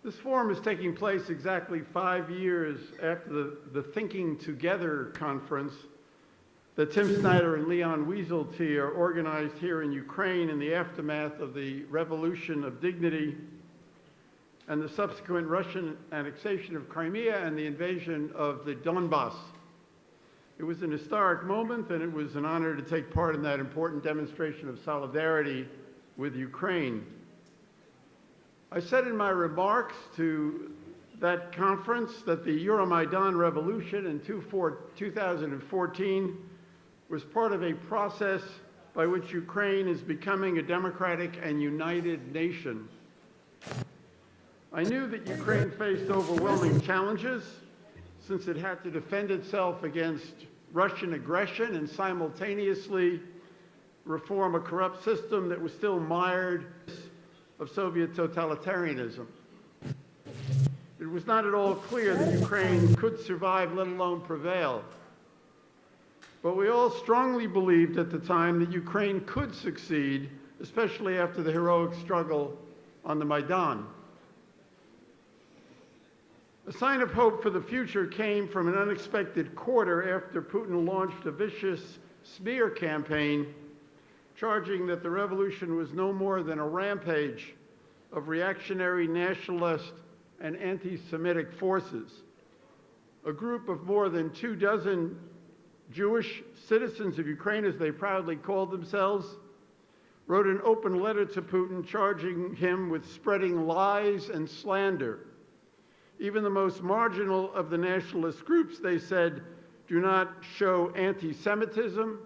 This forum is taking place exactly 5 years after the Thinking Together conference that Tim Snyder and Leon Wieseltier organized here in Ukraine in the aftermath of the Revolution of Dignity and the subsequent Russian annexation of Crimea and the invasion of the Donbass. It was an historic moment, and it was an honor to take part in that important demonstration of solidarity with Ukraine. I said in my remarks to that conference that the Euromaidan revolution in 2014 was part of a process by which Ukraine is becoming a democratic and united nation. I knew that Ukraine faced overwhelming challenges since it had to defend itself against Russian aggression and simultaneously reform a corrupt system that was still mired of Soviet totalitarianism. It was not at all clear that Ukraine could survive, let alone prevail. But we all strongly believed at the time that Ukraine could succeed, especially after the heroic struggle on the Maidan. A sign of hope for the future came from an unexpected quarter after Putin launched a vicious smear campaign charging that the revolution was no more than a rampage of reactionary, nationalist, and anti-Semitic forces. A group of more than 24 Jewish citizens of Ukraine, as they proudly called themselves, wrote an open letter to Putin charging him with spreading lies and slander. Even the most marginal of the nationalist groups, they said, do not show anti-Semitism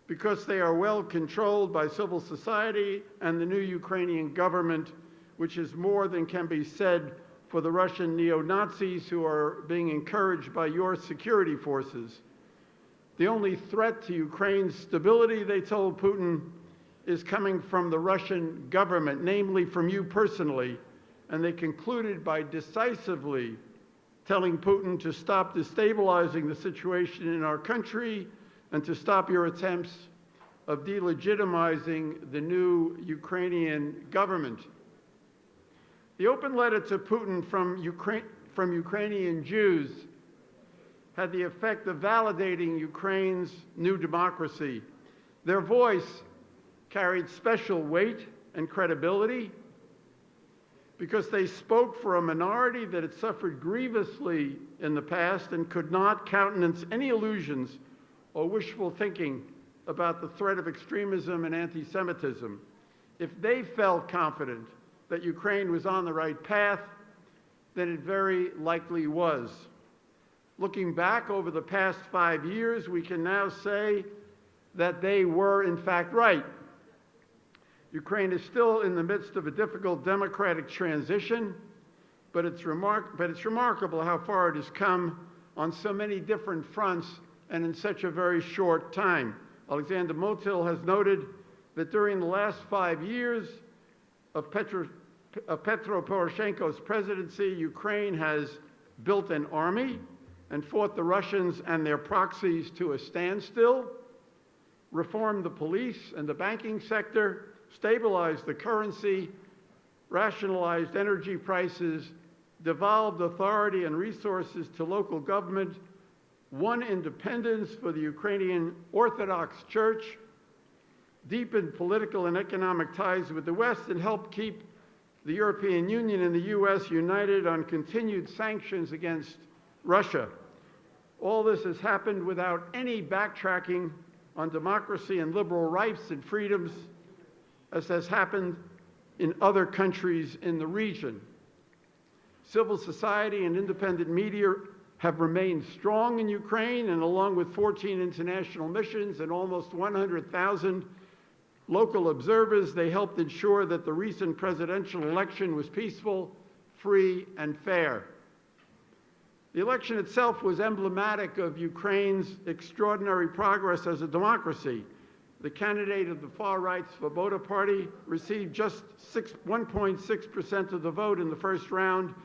because they are well controlled by civil society and the new Ukrainian government, which is more than can be said for the Russian neo-Nazis who are being encouraged by your security forces. The only threat to Ukraine's stability, they told Putin, is coming from the Russian government, namely from you personally. And they concluded by decisively telling Putin to stop destabilizing the situation in our country and to stop your attempts of delegitimizing the new Ukrainian government. The open letter to Putin from Ukrainian Jews had the effect of validating Ukraine's new democracy. Their voice carried special weight and credibility because they spoke for a minority that had suffered grievously in the past and could not countenance any illusions or wishful thinking about the threat of extremism and anti-Semitism. If they felt confident that Ukraine was on the right path, then it very likely was. Looking back over the past 5 years, we can now say that they were in fact right. Ukraine is still in the midst of a difficult democratic transition, but it's remarkable how far it has come on so many different fronts and in such a very short time. Alexander Motil has noted that during the last 5 years of Petro Poroshenko's presidency, Ukraine has built an army and fought the Russians and their proxies to a standstill, reformed the police and the banking sector, stabilized the currency, rationalized energy prices, devolved authority and resources to local government, won independence for the Ukrainian Orthodox Church, deepened political and economic ties with the West, and helped keep the European Union and the US united on continued sanctions against Russia. All this has happened without any backtracking on democracy and liberal rights and freedoms, as has happened in other countries in the region. Civil society and independent media have remained strong in Ukraine, and along with 14 international missions and almost 100,000 local observers, they helped ensure that the recent presidential election was peaceful, free, and fair. The election itself was emblematic of Ukraine's extraordinary progress as a democracy. The candidate of the far-right Svoboda Party received just 1.6% of the vote in the first round,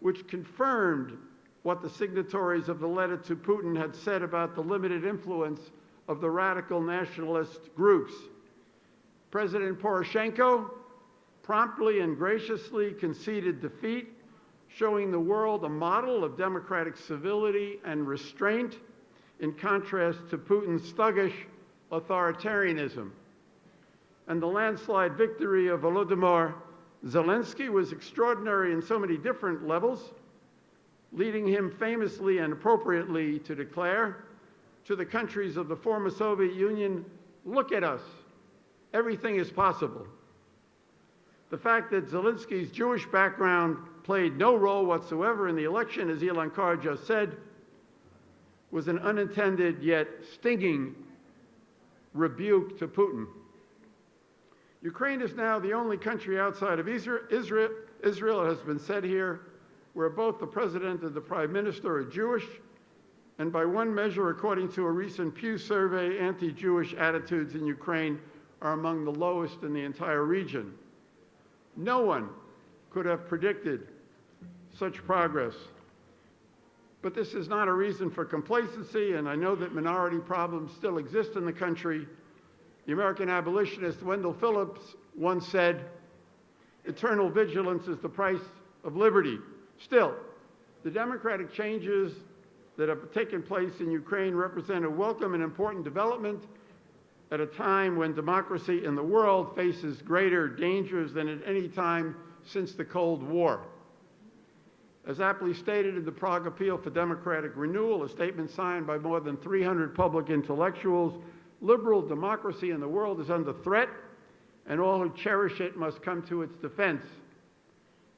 which confirmed what the signatories of the letter to Putin had said about the limited influence of the radical nationalist groups. President Poroshenko promptly and graciously conceded defeat, showing the world a model of democratic civility and restraint in contrast to Putin's thuggish authoritarianism. And the landslide victory of Volodymyr Zelensky was extraordinary in so many different levels, leading him famously and appropriately to declare to the countries of the former Soviet Union, "Look at us, everything is possible." The fact that Zelensky's Jewish background played no role whatsoever in the election, as Ilan Carr just said, was an unintended yet stinging rebuke to Putin. Ukraine is now the only country outside of Israel, it has been said here, where both the president and the prime minister are Jewish, and by one measure, according to a recent Pew survey, anti-Jewish attitudes in Ukraine are among the lowest in the entire region. No one could have predicted such progress. But this is not a reason for complacency, and I know that minority problems still exist in the country. The American abolitionist Wendell Phillips once said, "Eternal vigilance is the price of liberty." Still, the democratic changes that have taken place in Ukraine represent a welcome and important development at a time when democracy in the world faces greater dangers than at any time since the Cold War. As aptly stated in the Prague Appeal for Democratic Renewal, a statement signed by more than 300 public intellectuals, liberal democracy in the world is under threat, and all who cherish it must come to its defense.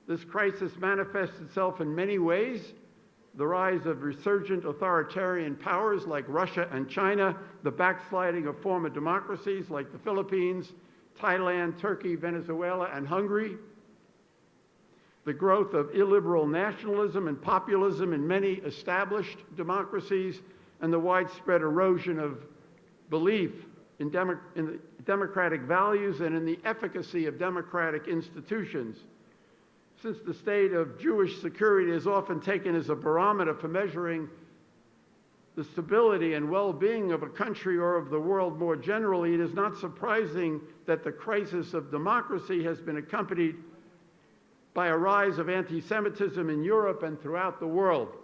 This crisis manifests itself in many ways: the rise of resurgent authoritarian powers like Russia and China, the backsliding of former democracies like the Philippines, Thailand, Turkey, Venezuela, and Hungary, the growth of illiberal nationalism and populism in many established democracies, and the widespread erosion of belief in democratic values and in the efficacy of democratic institutions. Since the state of Jewish security is often taken as a barometer for measuring the stability and well-being of a country or of the world more generally, it is not surprising that the crisis of democracy has been accompanied by a rise of anti-Semitism in Europe and throughout the world.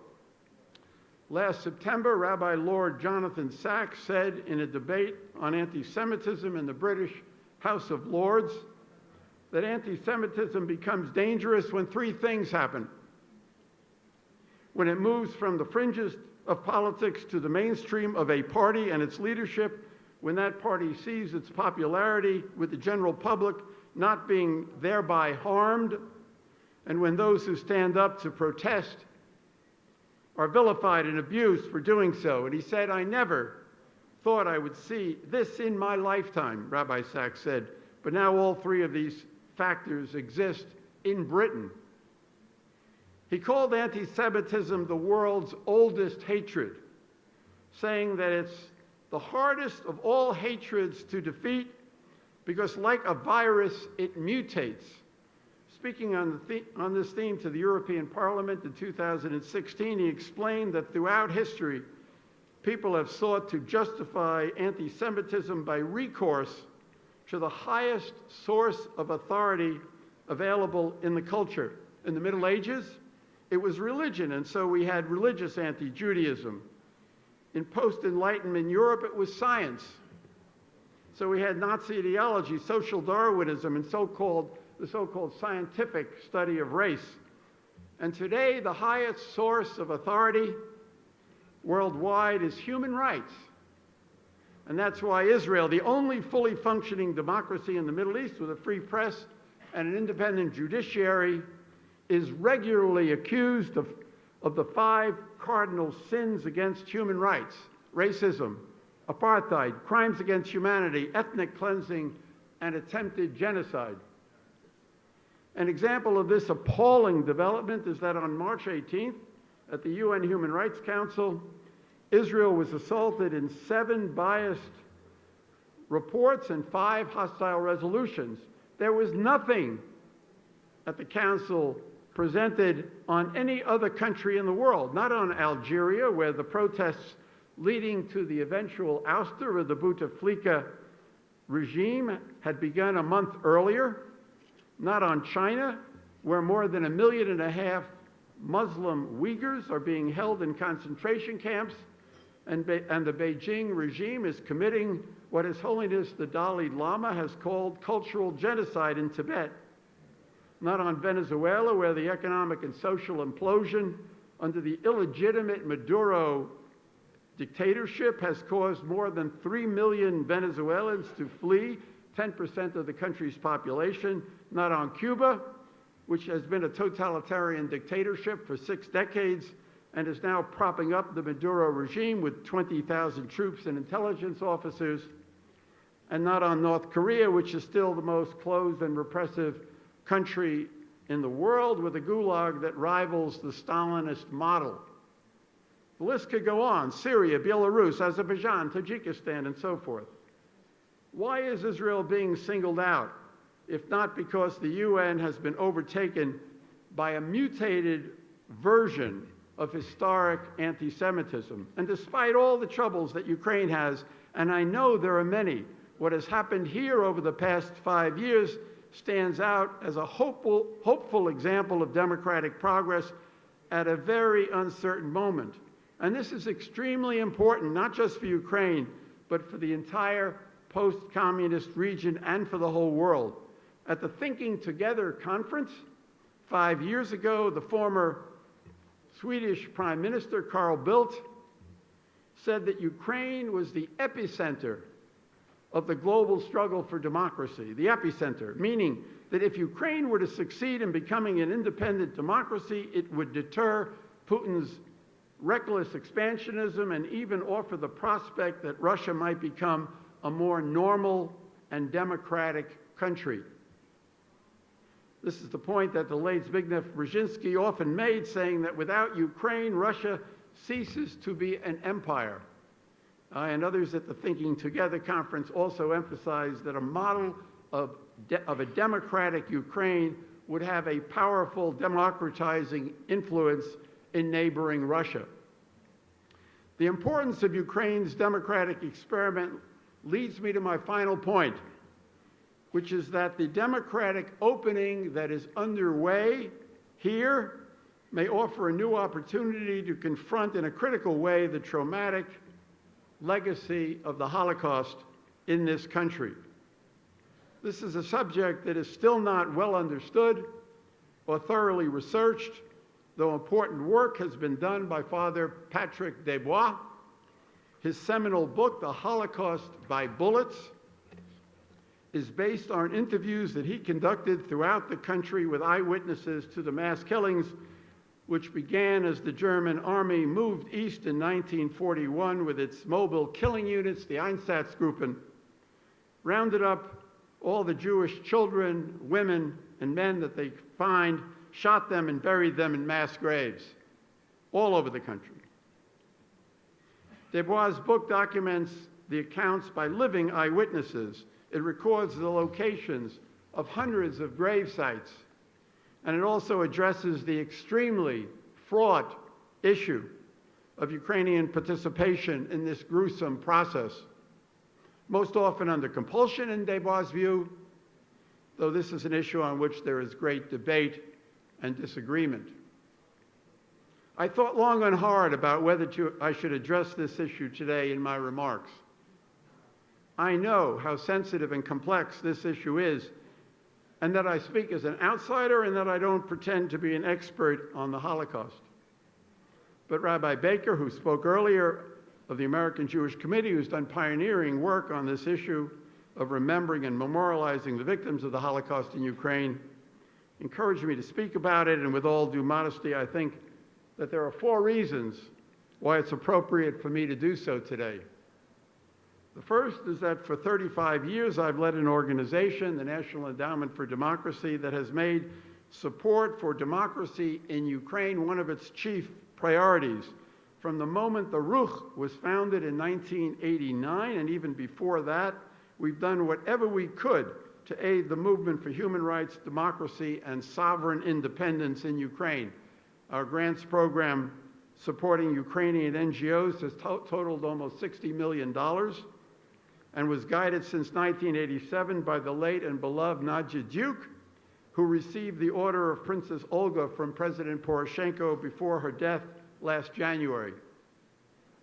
Last September, Rabbi Lord Jonathan Sacks said in a debate on anti-Semitism in the British House of Lords that anti-Semitism becomes dangerous when three things happen: when it moves from the fringes of politics to the mainstream of a party and its leadership, when that party sees its popularity with the general public not being thereby harmed, and when those who stand up to protest are vilified and abused for doing so. And he said, "I never thought I would see this in my lifetime," Rabbi Sacks said, "but now all three of these factors exist in Britain." He called anti-Semitism the world's oldest hatred, saying that it's the hardest of all hatreds to defeat because, like a virus, it mutates. Speaking on this theme to the European Parliament in 2016, he explained that throughout history, people have sought to justify anti-Semitism by recourse to the highest source of authority available in the culture. In the Middle Ages, it was religion, and so we had religious anti-Judaism. In post-Enlightenment Europe, it was science. So we had Nazi ideology, social Darwinism, and the so-called scientific study of race. And today, the highest source of authority worldwide is human rights. And that's why Israel, the only fully functioning democracy in the Middle East with a free press and an independent judiciary, is regularly accused of the 5 cardinal sins against human rights: racism, apartheid, crimes against humanity, ethnic cleansing, and attempted genocide. An example of this appalling development is that on March 18th, at the UN Human Rights Council, Israel was assaulted in 7 biased reports and 5 hostile resolutions. There was nothing at the Council presented on any other country in the world, not on Algeria, where the protests leading to the eventual ouster of the Bouteflika regime had begun a month earlier, not on China, where more than 1.5 million Muslim Uyghurs are being held in concentration camps, and the Beijing regime is committing what His Holiness the Dalai Lama has called cultural genocide in Tibet. Not on Venezuela, where the economic and social implosion under the illegitimate Maduro dictatorship has caused more than 3 million Venezuelans to flee, 10% of the country's population. Not on Cuba, which has been a totalitarian dictatorship for 6 decades and is now propping up the Maduro regime with 20,000 troops and intelligence officers. And not on North Korea, which is still the most closed and repressive country in the world, with a gulag that rivals the Stalinist model. The list could go on: Syria, Belarus, Azerbaijan, Tajikistan, and so forth. Why is Israel being singled out, if not because the UN has been overtaken by a mutated version of historic anti-Semitism? And despite all the troubles that Ukraine has, and I know there are many, what has happened here over the past 5 years stands out as a hopeful example of democratic progress at a very uncertain moment. And this is extremely important, not just for Ukraine, but for the entire post-communist region and for the whole world. At the Thinking Together conference 5 years ago, the former Swedish Prime Minister Carl Bildt said that Ukraine was the epicenter of the global struggle for democracy. The epicenter, meaning that if Ukraine were to succeed in becoming an independent democracy, it would deter Putin's reckless expansionism and even offer the prospect that Russia might become a more normal and democratic country. This is the point that the late Zbigniew Brzezinski often made, saying that without Ukraine, Russia ceases to be an empire. And others at the Thinking Together conference also emphasized that a model of a democratic Ukraine would have a powerful democratizing influence in neighboring Russia. The importance of Ukraine's democratic experiment leads me to my final point, which is that the democratic opening that is underway here may offer a new opportunity to confront in a critical way the traumatic legacy of the Holocaust in this country. This is a subject that is still not well understood or thoroughly researched, though important work has been done by Father Patrick Desbois. His seminal book, The Holocaust by Bullets, is based on interviews that he conducted throughout the country with eyewitnesses to the mass killings, which began as the German army moved east in 1941 with its mobile killing units, the Einsatzgruppen, rounded up all the Jewish children, women, and men that they find, shot them and buried them in mass graves all over the country. Desbois' book documents the accounts by living eyewitnesses. It records the locations of hundreds of grave sites, and it also addresses the extremely fraught issue of Ukrainian participation in this gruesome process, most often under compulsion in Desbois' view, though this is an issue on which there is great debate and disagreement. I thought long and hard about whether I should address this issue today in my remarks. I know how sensitive and complex this issue is, and that I speak as an outsider and that I don't pretend to be an expert on the Holocaust. But Rabbi Baker, who spoke earlier of the American Jewish Committee, who's done pioneering work on this issue of remembering and memorializing the victims of the Holocaust in Ukraine, encouraged me to speak about it, and with all due modesty, I think that there are 4 reasons why it's appropriate for me to do so today. The first is that for 35 years, I've led an organization, the National Endowment for Democracy, that has made support for democracy in Ukraine one of its chief priorities. From the moment the Ruch was founded in 1989, and even before that, we've done whatever we could to aid the movement for human rights, democracy, and sovereign independence in Ukraine. Our grants program supporting Ukrainian NGOs has totaled almost $60 million and was guided since 1987 by the late and beloved Nadja Duke, who received the Order of Princess Olga from President Poroshenko before her death last January.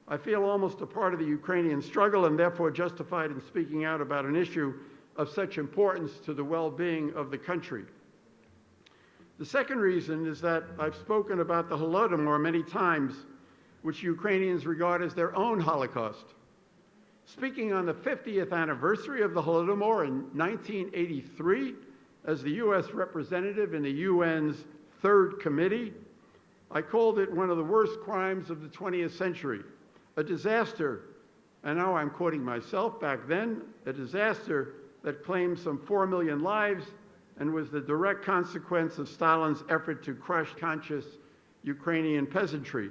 I feel almost a part of the Ukrainian struggle and therefore justified in speaking out about an issue of such importance to the well-being of the country. The second reason is that I've spoken about the Holodomor many times, which Ukrainians regard as their own Holocaust. Speaking on the 50th anniversary of the Holodomor in 1983, as the U.S. representative in the UN's Third Committee, I called it one of the worst crimes of the 20th century, a disaster, and now I'm quoting myself back then, a disaster that claimed some 4 million lives and was the direct consequence of Stalin's effort to crush conscious Ukrainian peasantry.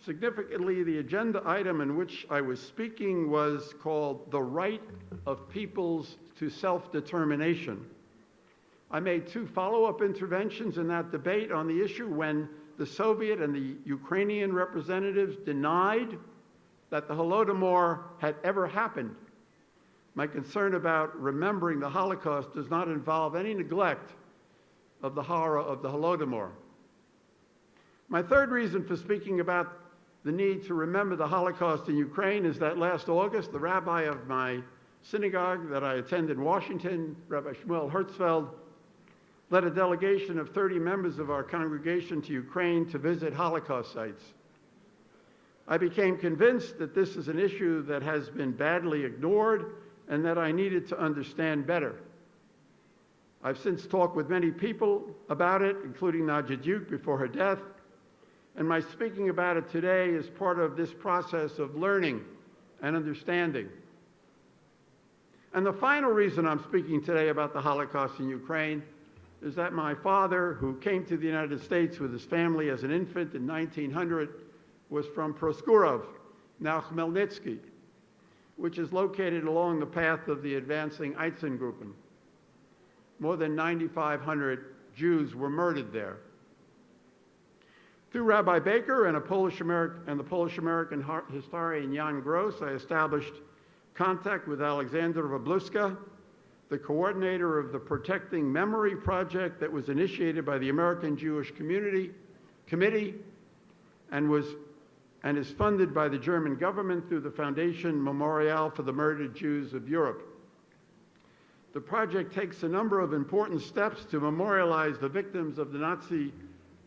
Significantly, the agenda item in which I was speaking was called The Right of Peoples to Self-Determination. I made 2 follow-up interventions in that debate on the issue when the Soviet and the Ukrainian representatives denied that the Holodomor had ever happened. My concern about remembering the Holocaust does not involve any neglect of the horror of the Holodomor. My third reason for speaking about the need to remember the Holocaust in Ukraine is that last August, the rabbi of my synagogue that I attend in Washington, Rabbi Shmuel Herzfeld, led a delegation of 30 members of our congregation to Ukraine to visit Holocaust sites. I became convinced that this is an issue that has been badly ignored and that I needed to understand better. I've since talked with many people about it, including Nadja Duke before her death, and my speaking about it today is part of this process of learning and understanding. And the final reason I'm speaking today about the Holocaust in Ukraine is that my father, who came to the United States with his family as an infant in 1900, was from Proskurov, now Khmelnytsky, which is located along the path of the advancing Einsatzgruppen. More than 9,500 Jews were murdered there. Through Rabbi Baker and the Polish-American historian Jan Gross, I established contact with Alexander Wabluska, the coordinator of the Protecting Memory project that was initiated by the American Jewish Committee and is funded by the German government through the Foundation Memorial for the Murdered Jews of Europe. The project takes a number of important steps to memorialize the victims of the Nazi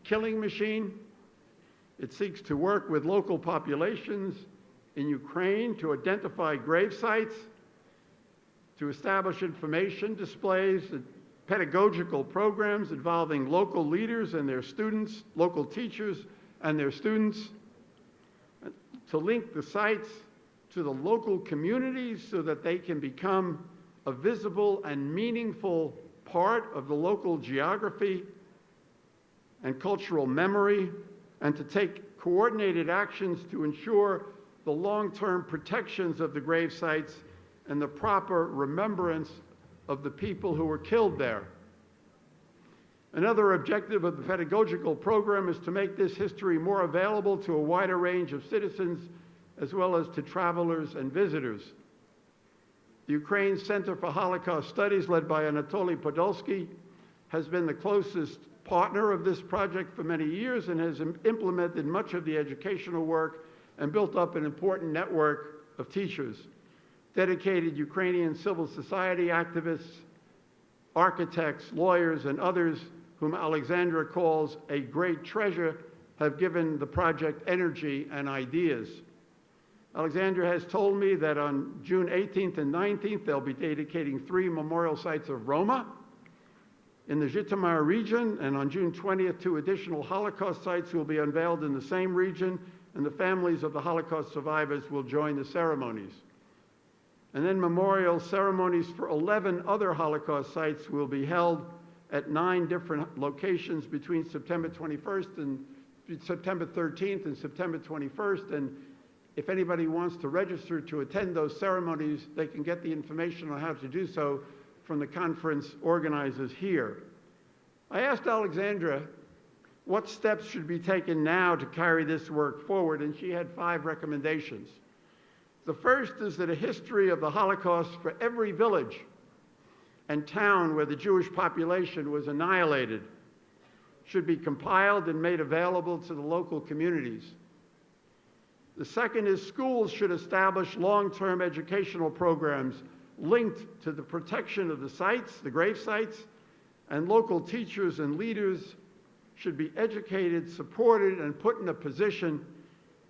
killing machine. It seeks to work with local populations in Ukraine to identify grave sites, to establish information displays, pedagogical programs involving local leaders and their students, local teachers and their students, to link the sites to the local communities so that they can become a visible and meaningful part of the local geography and cultural memory, and to take coordinated actions to ensure the long-term protections of the grave sites and the proper remembrance of the people who were killed there. Another objective of the pedagogical program is to make this history more available to a wider range of citizens as well as to travelers and visitors. The Ukraine Center for Holocaust Studies, led by Anatoly Podolsky, has been the closest partner of this project for many years and has implemented much of the educational work and built up an important network of teachers. Dedicated Ukrainian civil society activists, architects, lawyers, and others whom Alexandra calls a great treasure have given the project energy and ideas. Alexandra has told me that on June 18th and 19th, they'll be dedicating 3 memorial sites of Roma in the Zhytomyr region, and on June 20th, 2 additional Holocaust sites will be unveiled in the same region, and the families of the Holocaust survivors will join the ceremonies. And then memorial ceremonies for 11 other Holocaust sites will be held at 9 different locations between September 21st and September 13th and September 21st. And if anybody wants to register to attend those ceremonies, they can get the information on how to do so from the conference organizers here. I asked Alexandra what steps should be taken now to carry this work forward, and she had 5 recommendations. The first is that a history of the Holocaust for every village and town where the Jewish population was annihilated should be compiled and made available to the local communities. The second is schools should establish long-term educational programs linked to the protection of the sites, the grave sites, and local teachers and leaders should be educated, supported, and put in a position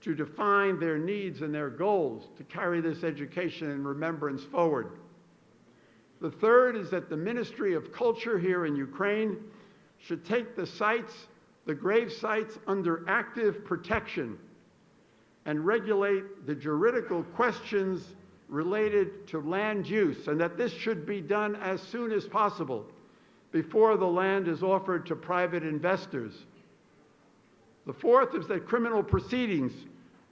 to define their needs and their goals to carry this education and remembrance forward. The third is that the Ministry of Culture here in Ukraine should take the sites, the grave sites, under active protection and regulate the juridical questions related to land use, and that this should be done as soon as possible before the land is offered to private investors. The fourth is that criminal proceedings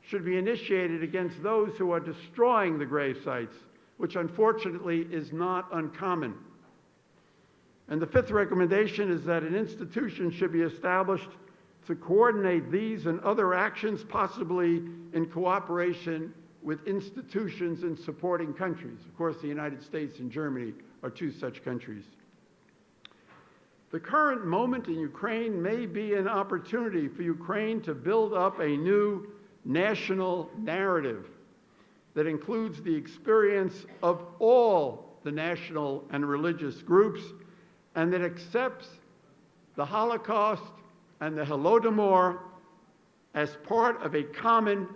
should be initiated against those who are destroying the grave sites, which unfortunately is not uncommon. And the fifth recommendation is that an institution should be established to coordinate these and other actions, possibly in cooperation with institutions in supporting countries. Of course, the United States and Germany are two such countries. The current moment in Ukraine may be an opportunity for Ukraine to build up a new national narrative that includes the experience of all the national and religious groups, and that accepts the Holocaust and the Holodomor as part of a common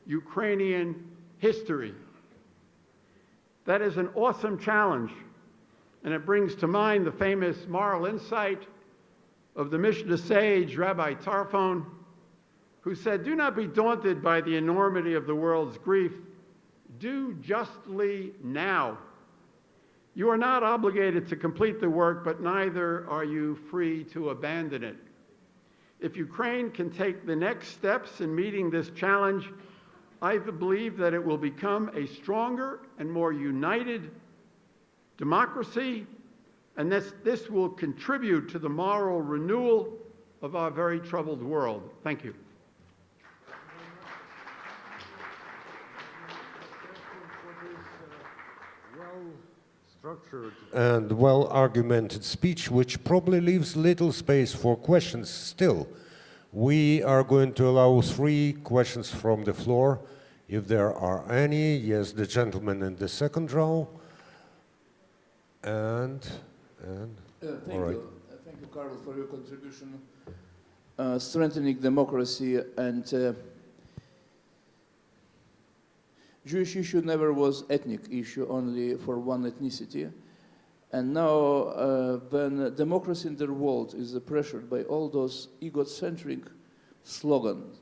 Ukrainian history. That is an awesome challenge, and it brings to mind the famous moral insight of the Mishnah sage, Rabbi Tarfon, who said, "Do not be daunted by the enormity of the world's grief. Do justly now. You are not obligated to complete the work, but neither are you free to abandon it." If Ukraine can take the next steps in meeting this challenge, I believe that it will become a stronger and more united democracy, and this will contribute to the moral renewal of our very troubled world. Thank you. Well-structured and well-argumented speech, which probably leaves little space for questions still. We are going to allow 3 questions from the floor, if there are any. Yes, the gentleman in the second row. Thank you, Karl, for your contribution. Strengthening democracy and Jewish issue never was ethnic issue, only for one ethnicity. And now, when democracy in the world is pressured by all those egocentric slogans,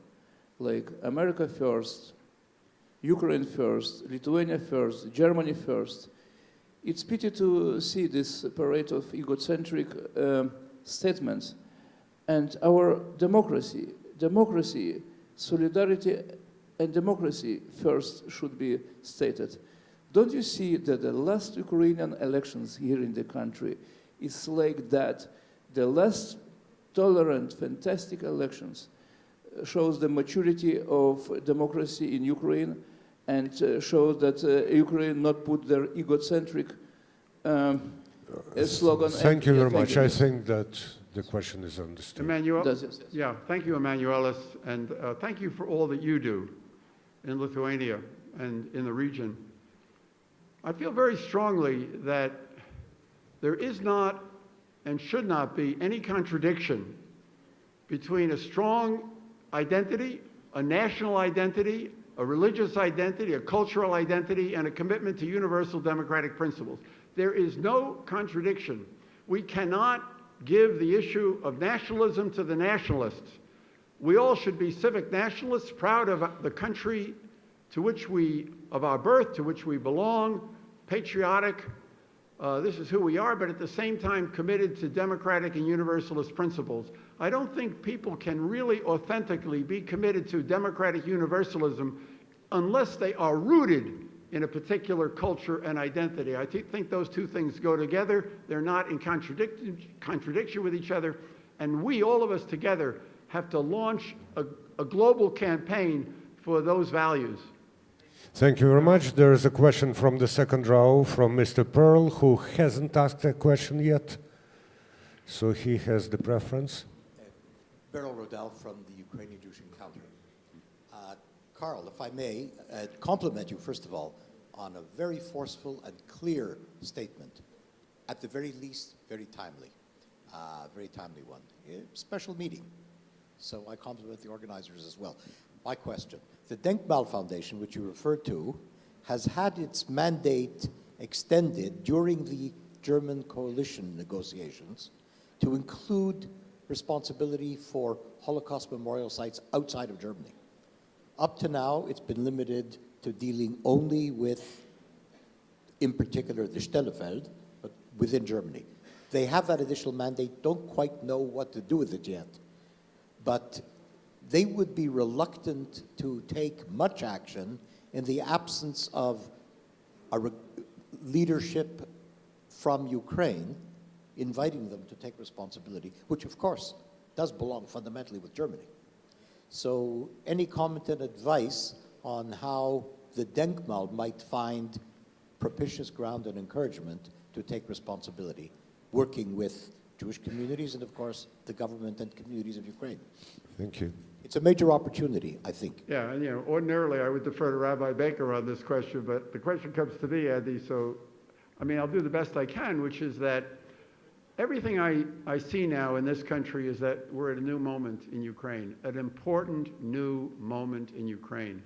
like America first, Ukraine first, Lithuania first, Germany first, it's pity to see this parade of egocentric statements. And our democracy, solidarity and democracy first should be stated. Don't you see that the last Ukrainian elections here in the country is like that? The last tolerant, fantastic elections shows the maturity of democracy in Ukraine and shows that Ukraine not put their egocentric slogan. Thank you very much. I think that the question is understood. Emmanuel, yes. Yeah, thank you, Emmanuelis, and thank you for all that you do in Lithuania and in the region. I feel very strongly that there is not and should not be any contradiction between a strong identity, a national identity, a religious identity, a cultural identity, and a commitment to universal democratic principles. There is no contradiction. We cannot give the issue of nationalism to the nationalists. We all should be civic nationalists, proud of the country of our birth, to which we belong, patriotic. This is who we are, but at the same time committed to democratic and universalist principles. I don't think people can really authentically be committed to democratic universalism unless they are rooted in a particular culture and identity. I think those two things go together. They're not in contradiction with each other. And we, all of us together, have to launch a global campaign for those values. Thank you very much. There is a question from the second row from Mr. Pearl, who hasn't asked a question yet. So he has the preference. Beryl Rodell from the Ukrainian Jewish Encounter. Carl, if I may, compliment you, first of all, on a very forceful and clear statement. At the very least, very timely one. Special meeting. So I compliment the organizers as well. My question, the Denkmal Foundation, which you referred to, has had its mandate extended during the German coalition negotiations to include responsibility for Holocaust memorial sites outside of Germany. Up to now, it's been limited to dealing only with, in particular, the Stellefeld, but within Germany. They have that additional mandate, don't quite know what to do with it yet, but they would be reluctant to take much action in the absence of a leadership from Ukraine inviting them to take responsibility, which of course does belong fundamentally with Germany. So any comment and advice on how the Denkmal might find propitious ground and encouragement to take responsibility, working with Jewish communities and of course the government and communities of Ukraine. Thank you. It's a major opportunity, I think. Yeah, and ordinarily I would defer to Rabbi Baker on this question, but the question comes to me, Andy, so, I'll do the best I can, which is that everything I see now in this country is that we're at a new moment in Ukraine, an important new moment in Ukraine.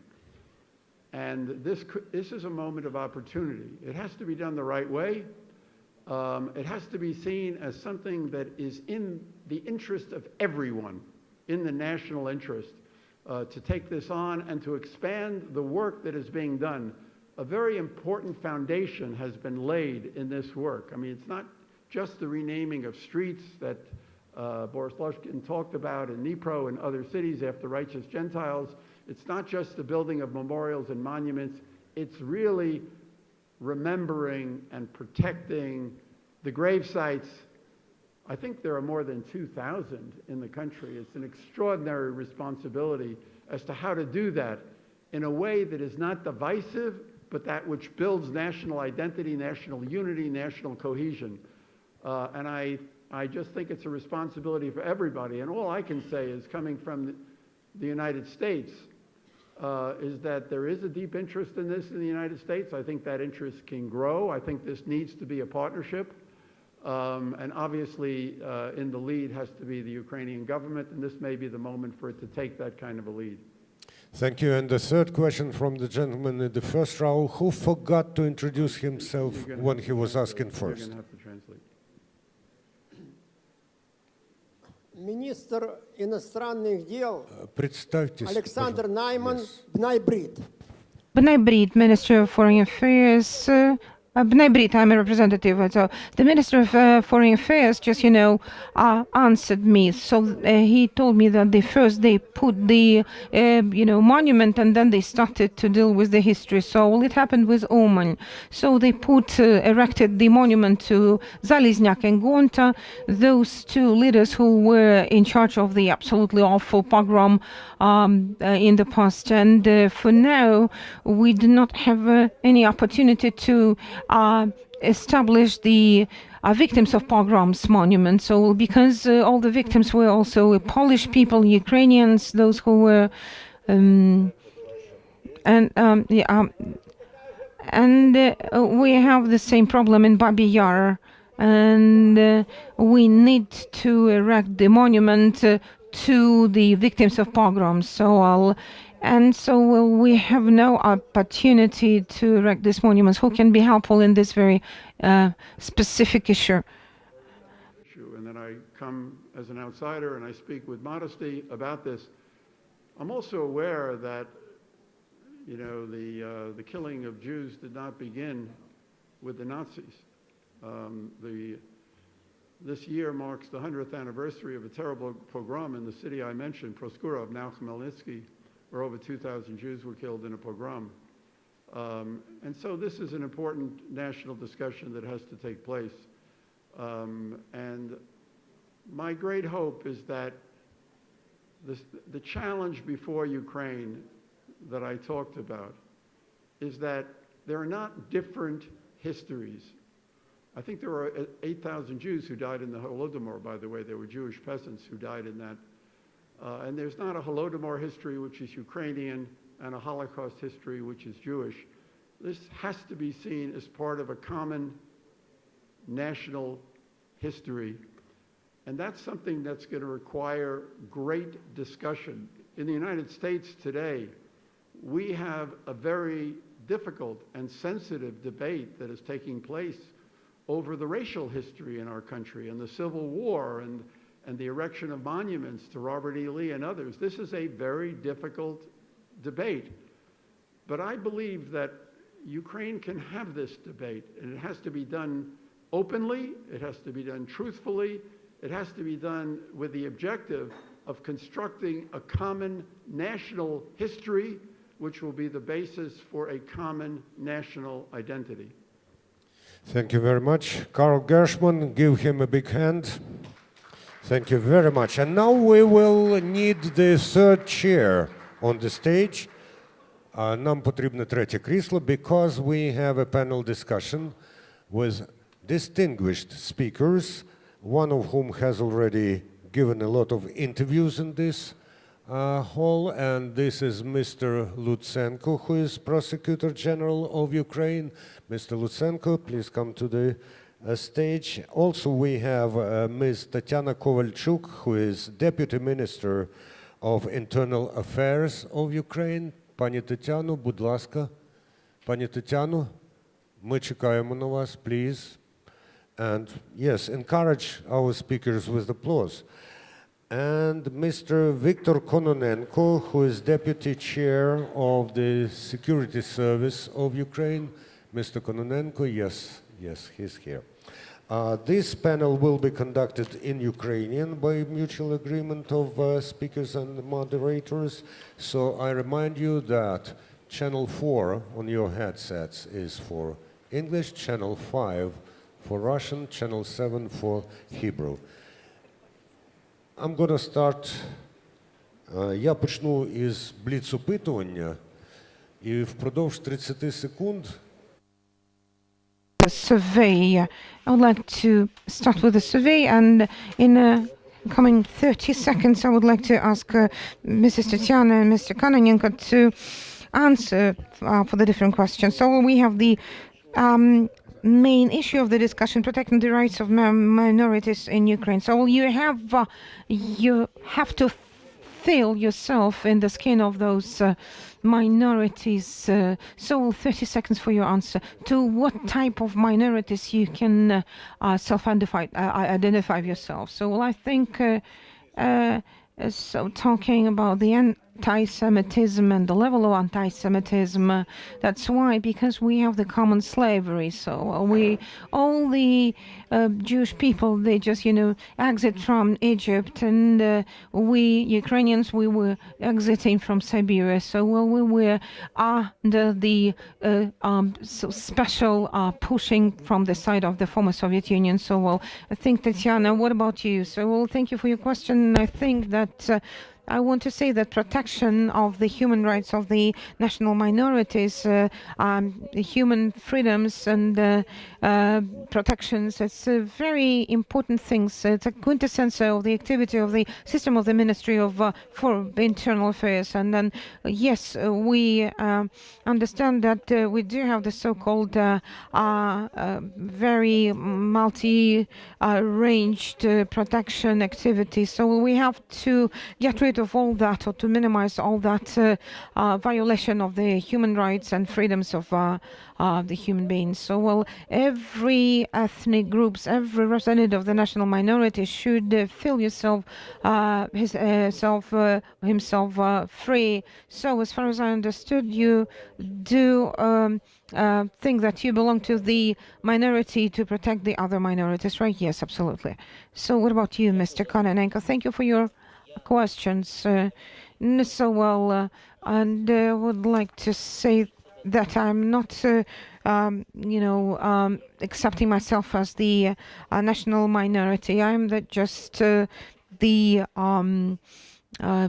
And this is a moment of opportunity. It has to be done the right way. It has to be seen as something that is in the interest of everyone, in the national interest, to take this on and to expand the work that is being done. A very important foundation has been laid in this work. It's not just the renaming of streets that Boris Lushkin talked about in Dnipro and other cities after righteous Gentiles. It's not just the building of memorials and monuments. It's really remembering and protecting the grave sites. I think there are more than 2,000 in the country. It's an extraordinary responsibility as to how to do that in a way that is not divisive, but that which builds national identity, national unity, national cohesion. And I just think it's a responsibility for everybody. And all I can say is, coming from the United States, is that there is a deep interest in this in the United States. I think that interest can grow. I think this needs to be a partnership. And obviously, in the lead has to be the Ukrainian government, and this may be the moment for it to take that kind of a lead. Thank you. And the third question from the gentleman in the first row, who forgot to introduce himself when he was asking first. You're going to have to translate. Министр иностранных дел Представьтесь, Александр пожалуйста. Найман, Yes. Bnei Brit. Bnei Brit, Ministry of Foreign Affairs. Bnei Brit, I'm a representative. So the Minister of Foreign Affairs just, answered me. So he told me that first they put the, monument, and then they started to deal with the history. So it happened with Oman. So they erected the monument to Zalizniak and Gonta, those two leaders who were in charge of the absolutely awful pogrom in the past. And for now, we do not have any opportunity to establish the victims of pogroms monument. So because all the victims were also Polish people, Ukrainians, those who were and we have the same problem in Babi Yar, and we need to erect the monument to the victims of pogroms. So we have no opportunity to erect these monuments. Who can be helpful in this very specific issue? And then I come as an outsider and I speak with modesty about this. I'm also aware that, the killing of Jews did not begin with the Nazis. This year marks the 100th anniversary of a terrible pogrom in the city I mentioned, Proskurov, now Khmelnytsky, where over 2,000 Jews were killed in a pogrom. And so this is an important national discussion that has to take place. And my great hope is that the challenge before Ukraine that I talked about is that there are not different histories. I think there were 8,000 Jews who died in the Holodomor, by the way. There were Jewish peasants who died in that. And there's not a Holodomor history, which is Ukrainian, and a Holocaust history, which is Jewish. This has to be seen as part of a common national history. And that's something that's going to require great discussion. In the United States today, we have a very difficult and sensitive debate that is taking place over the racial history in our country and the Civil War and the erection of monuments to Robert E. Lee and others. This is a very difficult debate. But I believe that Ukraine can have this debate, and it has to be done openly, it has to be done truthfully, it has to be done with the objective of constructing a common national history, which will be the basis for a common national identity. Thank you very much. Karl Gershman, give him a big hand. Thank you very much. And now we will need the third chair on the stage. Нам потрібне третє крісло, because we have a panel discussion with distinguished speakers, one of whom has already given a lot of interviews in this hall, and this is Mr. Lutsenko, who is Prosecutor General of Ukraine. Mr. Lutsenko, please come to the stage. Also, we have Ms. Tetiana Kovalchuk, who is Deputy Minister of Internal Affairs of Ukraine. Пані Тетяно, будь ласка. Пані Тетяно, ми чекаємо на вас, please. And yes, encourage our speakers with applause. And Mr. Viktor Kononenko, who is Deputy Chair of the Security Service of Ukraine. Mr. Kononenko, yes, he's here. This panel will be conducted in Ukrainian by mutual agreement of speakers and moderators. So I remind you that channel 4 on your headsets is for English, channel 5 for Russian, channel 7 for Hebrew. I'm going to start. Я почну із бліц-опитування, і впродовж 30 секунд survey. I would like to start with a survey, and in coming 30 seconds, I would like to ask Mrs. Tetiana and Mr. Kononenko to answer for the different questions. So we have the main issue of the discussion, protecting the rights of minorities in Ukraine. So you have to feel yourself in the skin of those minorities. So 30 seconds for your answer. To what type of minorities you can identify yourself? So I think so talking about the anti-Semitism and the level of anti-Semitism, that's why, because we have the common slavery. So all the Jewish people, they just, exit from Egypt, and we Ukrainians, we were exiting from Siberia. So we were under the special pushing from the side of the former Soviet Union. So I think, Tetiana, what about you? So thank you for your question. I think that I want to say that protection of the human rights of the national minorities, the human freedoms and protections, it's very important things. It's a quintessence of the activity of the system of the Ministry of for Internal Affairs. And then, yes, we understand that we do have the so-called very multi-ranged protection activity. So we have to get rid of all that, or to minimize all that violation of the human rights and freedoms of the human beings. So every ethnic groups, every representative of the national minority should feel himself free. So as far as I understood, you do think that you belong to the minority to protect the other minorities, right? Yes, absolutely. So what about you, Mr. Kononenko? Thank you for your questions. And I would like to say that I'm not, accepting myself as the national minority. I'm just the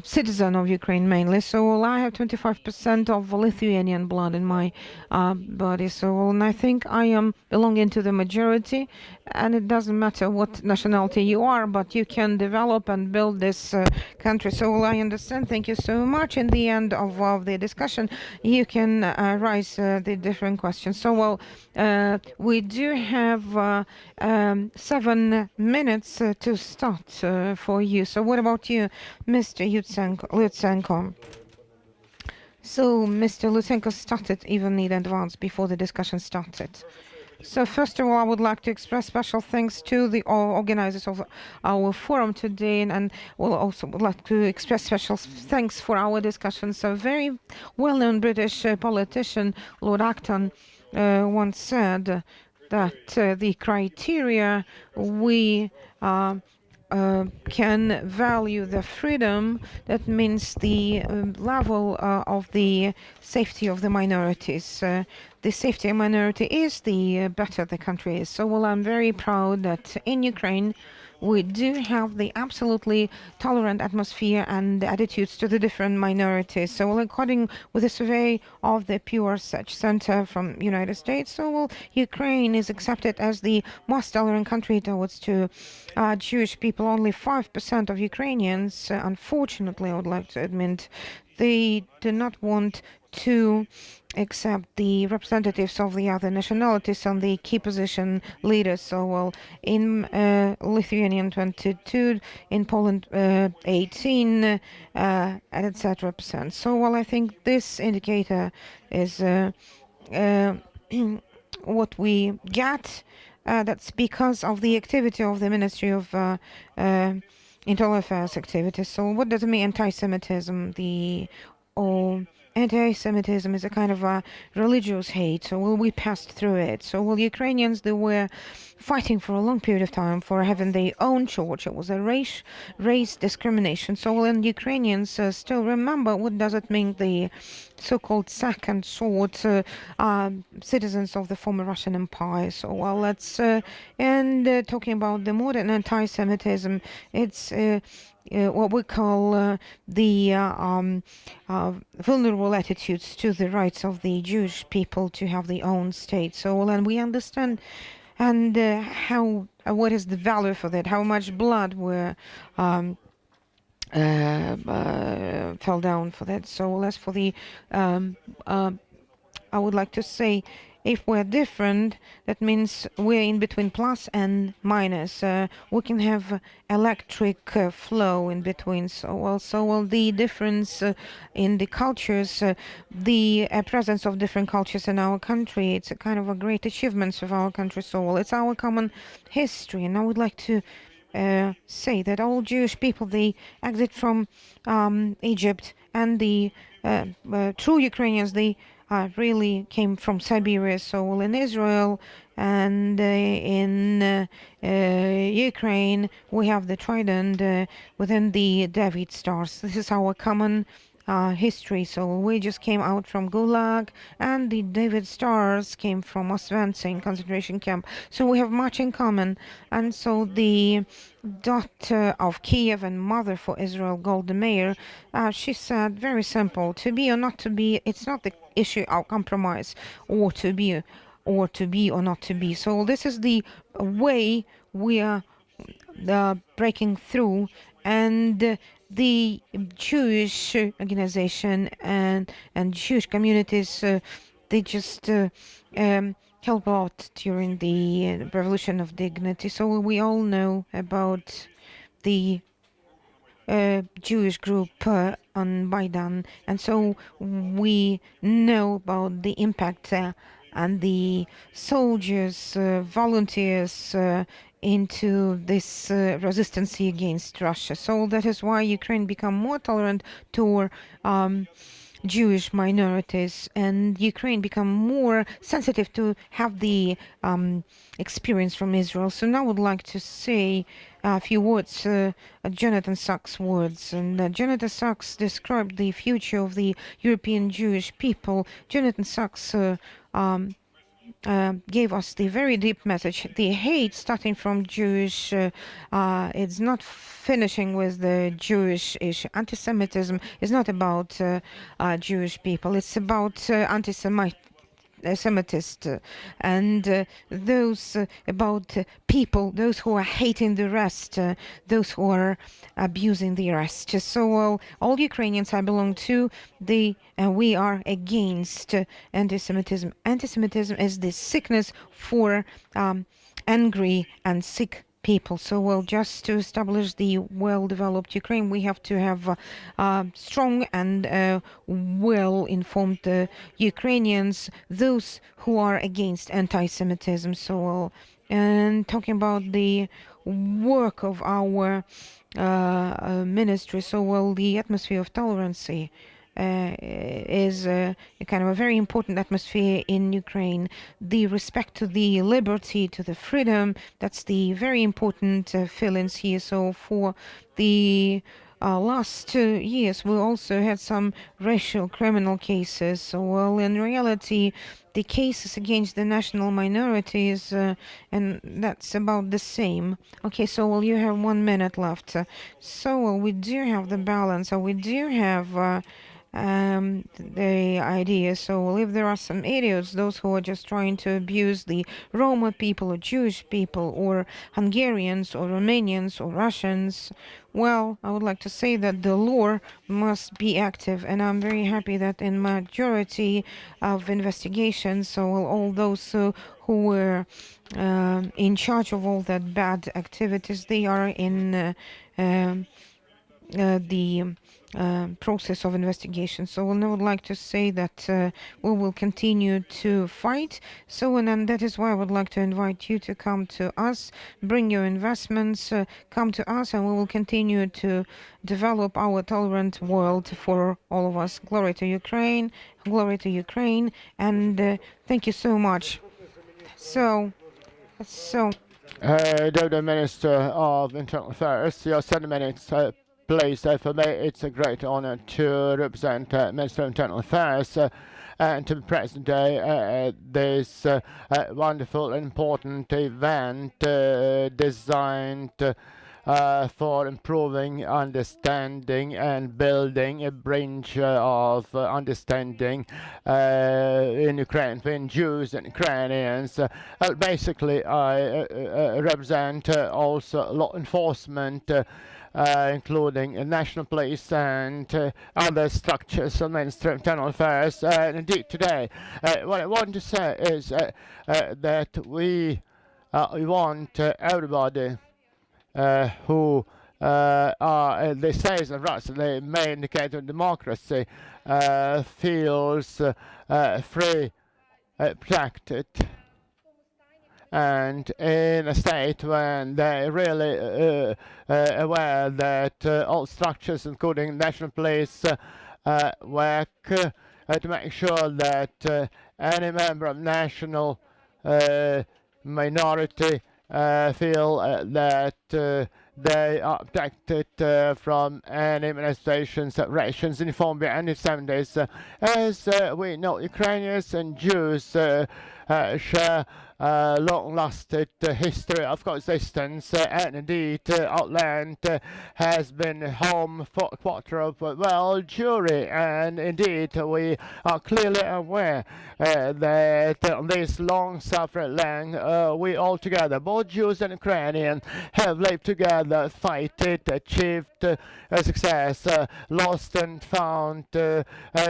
citizen of Ukraine mainly. So well, I have 25% of Lithuanian blood in my body. So well, and I think I am belonging to the majority, and it doesn't matter what nationality you are, but you can develop and build this country. So well, I understand. Thank you so much. In the end of the discussion, you can raise the different questions. So well, we do have 7 minutes to start for you. So what about you, Mr. Lutsenko? So Mr. Lutsenko started even in advance before the discussion started. So first of all, I would like to express special thanks to the organizers of our forum today, and will also would like to express special thanks for our discussion. So very well-known British politician Lord Acton once said that the criteria we can value the freedom, that means the level of the safety of the minorities. The safety of minority is, the better the country is. So well, I'm very proud that in Ukraine we do have the absolutely tolerant atmosphere and attitudes to the different minorities. So well, according with a survey of the Pew Research Center from United States, so well, Ukraine is accepted as the most tolerant country towards to Jewish people. Only 5% of Ukrainians, unfortunately, I would like to admit, they do not want to accept the representatives of the other nationalities on the key position leaders. So well, in Lithuanian 22, in Poland 18, and etc. percent. So well, I think this indicator is what we get. That's because of the activity of the Ministry of Internal Affairs activities. So what does it mean, anti-Semitism? Anti-Semitism is a kind of a religious hate. So well, we passed through it. So well, Ukrainians, they were fighting for a long period of time for having their own church. It was a race discrimination. So well, and Ukrainians still remember what does it mean, the so-called second sort citizens of the former Russian Empire. So well, let's and talking about the modern anti-Semitism, it's what we call the vulnerable attitudes to the rights of the Jewish people to have their own state. So well, and we understand and how what is the value for that, how much blood were fell down for that. So as for the I would like to say, if we're different, that means we're in between plus and minus. We can have electric flow in between. So well, the difference in the cultures, the presence of different cultures in our country, it's a kind of a great achievement of our country. So well, it's our common history, and I would like to say that all Jewish people, they exit from Egypt, and the true Ukrainians, they really came from Siberia. So in Israel and in Ukraine, we have the trident within the David stars. This is our common history. So we just came out from Gulag, and the David stars came from Oswiecim concentration camp. So we have much in common. And so the daughter of Kyiv and mother for Israel, Golda Meir, she said very simple: to be or not to be, it's not the issue of compromise, or to be or not to be. So this is the way we are breaking through, and the Jewish organization and Jewish communities, they just help a lot during the Revolution of Dignity. So we all know about the Jewish group on Maidan, and so we know about the impact and the soldiers, volunteers into this resistance against Russia. So that is why Ukraine become more tolerant toward Jewish minorities, and Ukraine become more sensitive to have the experience from Israel. So now I would like to say a few words, Jonathan Sachs' words. And Jonathan Sachs described the future of the European Jewish people. Jonathan Sachs gave us the very deep message. The hate starting from Jewish, it's not finishing with the Jewish issue. Anti-Semitism is not about Jewish people. It's about Semitist and those about people, those who are hating the rest, those who are abusing the rest. So all Ukrainians I belong to, we are against anti-Semitism. Anti-Semitism is the sickness for angry and sick people. So just to establish the well-developed Ukraine, we have to have strong and well-informed Ukrainians, those who are against anti-Semitism. So and talking about the work of our ministry, so the atmosphere of tolerance is a kind of a very important atmosphere in Ukraine. The respect to the liberty, to the freedom, that's the very important feelings here. So for the last 2 years, we also had some racial criminal cases. So in reality, the cases against the national minorities, and that's about the same. Okay, so you have 1 minute left. So we do have the balance, or we do have the idea. So if there are some idiots, those who are just trying to abuse the Roma people or Jewish people or Hungarians or Romanians or Russians, well, I would like to say that the law must be active, and I'm very happy that in majority of investigations, so all those who were in charge of all that bad activities, they are in the process of investigation. So I would like to say that we will continue to fight. So and that is why I would like to invite you to come to us, bring your investments, come to us, and we will continue to develop our tolerant world for all of us. Glory to Ukraine, and thank you so much. So. Deputy Minister of Internal Affairs, your 7 minutes, please. For me, it's a great honor to represent Minister of Internal Affairs and to be present today this wonderful and important event designed for improving understanding and building a bridge of understanding in Ukraine between Jews and Ukrainians. Basically, I represent also law enforcement, including national police and other structures of Ministry of Internal Affairs. And indeed, today, what I want to say is that we want everybody who are the citizens of Russia, the main indicator of democracy, feels free, protected, and in a state when they're really aware that all structures, including national police, work to make sure that any member of national minority feel that they are protected from any manifestations of racial xenophobia and anti-Semitism. As we know, Ukrainians and Jews share long-lasted history of coexistence, and indeed our land has been home for a quarter of the world, Yurii, and indeed we are clearly aware that on this long-suffering land we all together, both Jews and Ukrainians, have lived together, fighted, achieved success, lost and found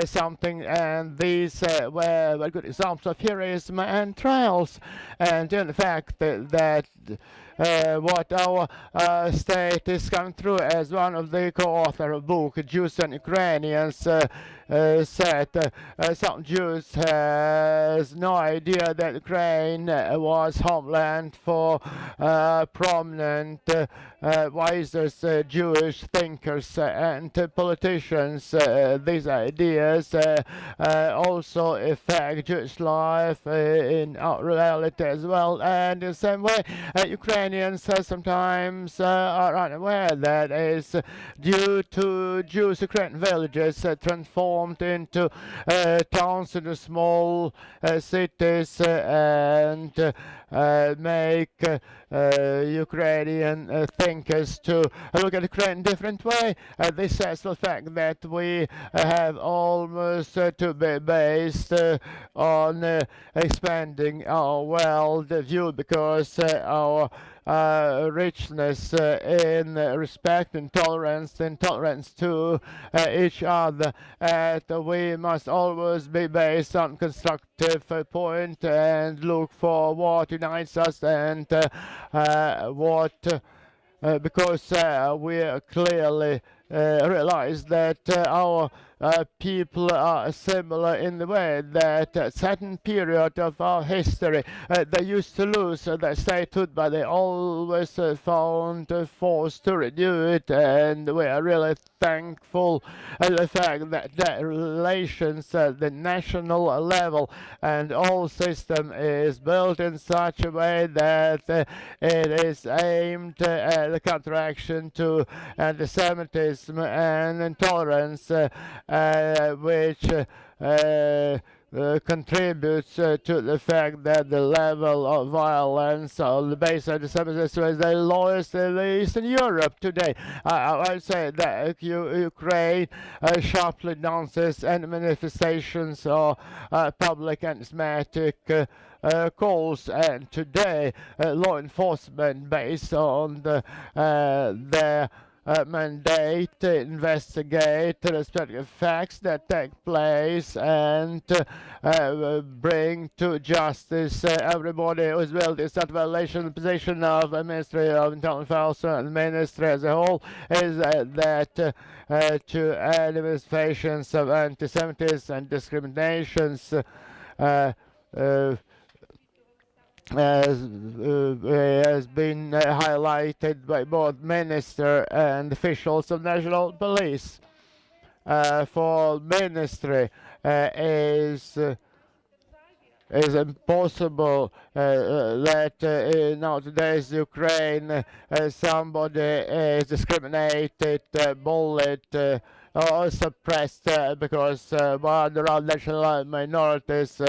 something, and these were very good examples of heroism and trials. And in the fact that what our state is coming through, as one of the co-author of the book, Jews and Ukrainians, said, some Jews has no idea that Ukraine was homeland for prominent wisest Jewish thinkers and politicians. These ideas also affect Jewish life in our reality as well. And in the same way, Ukraine Ukrainians sometimes are unaware that is due to Jewish Ukrainian villages transformed into towns, into small cities, and make Ukrainian thinkers to look at Ukraine in a different way. This says the fact that we have almost to be based on expanding our world view, because our richness in respect and tolerance to each other, and we must always be based on constructive point and look for what unites us and what because we clearly realize that our people are similar in the way that at certain period of our history they used to lose their statehood, but they always found force to renew it, and we are really thankful the fact that the relations at the national level and all system is built in such a way that it is aimed at the counteraction to anti-Semitism and intolerance, which contributes to the fact that the level of violence on the base of anti-Semitism is the lowest in Eastern Europe today. I would say that Ukraine sharply denounces any manifestations or public anti-Semitic calls, and today law enforcement, based on their mandate to investigate the respective facts that take place and bring to justice everybody who is willing to start violation. The position of the Ministry of Internal Affairs and the Ministry as a whole is that to any manifestations of anti-Semitism and discriminations has been highlighted by both minister and officials of national police. For ministry is impossible that in today's Ukraine somebody is discriminated, bullied, or suppressed because one around national minorities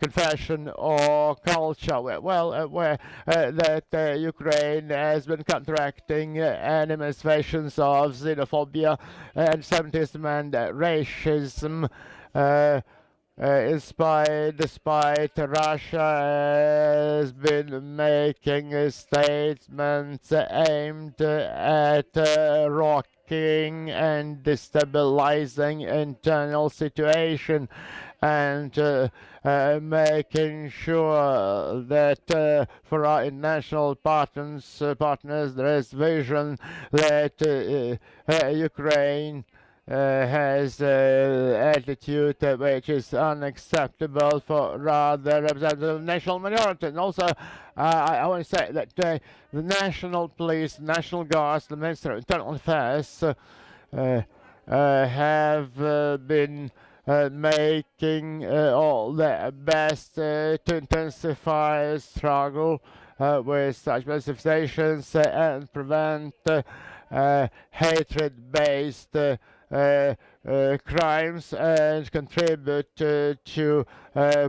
confession or culture. Where that Ukraine has been counteracting any manifestations of xenophobia, anti-Semitism, and racism. Despite Russia has been making statements aimed at rocking and destabilizing internal situation, and making sure that for our international partners there is vision that Ukraine has attitude which is unacceptable for rather representative national minority. And also, I want to say that the national police, national guards, the Ministry of Internal Affairs have been making all their best to intensify struggle with such manifestations and prevent hatred-based crimes, and contribute to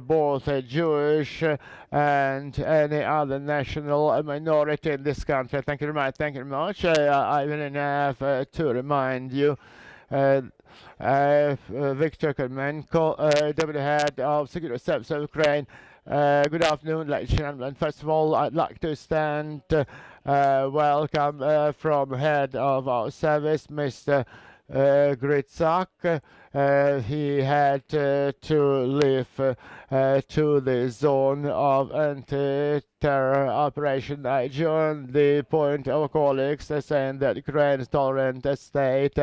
both Jewish and any other national minority in this country. Thank you very much. Thank you very much. I really have to remind you Viktor Kononenko, Deputy Head of Security Service of Ukraine. Good afternoon, ladies and gentlemen. First of all, I'd like to extend welcome from Head of our service, Mr. Gritzak. He had to leave to the zone of anti-terror operation. I joined the point of colleagues saying that Ukraine is tolerant state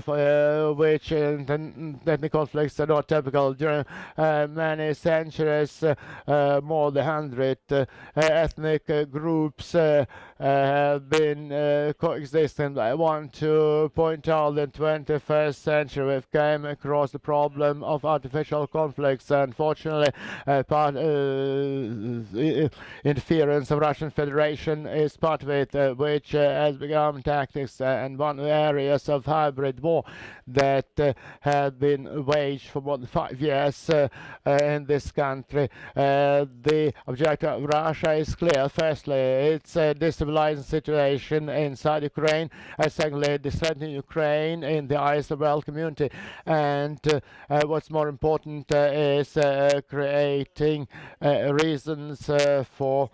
for which ethnic conflicts are not typical. During many centuries, more than 100 ethnic groups have been coexisting. I want to point out the 21st century we've came came across the problem of artificial conflicts. Unfortunately, interference of Russian Federation is part of it, which has become tactics and one of the areas of hybrid war that have been waged for more than 5 years in this country. The objective of Russia is clear. Firstly, it's a destabilizing situation inside Ukraine. Secondly, disrupting Ukraine in the eyes of the world community. And what's more important is creating reasons for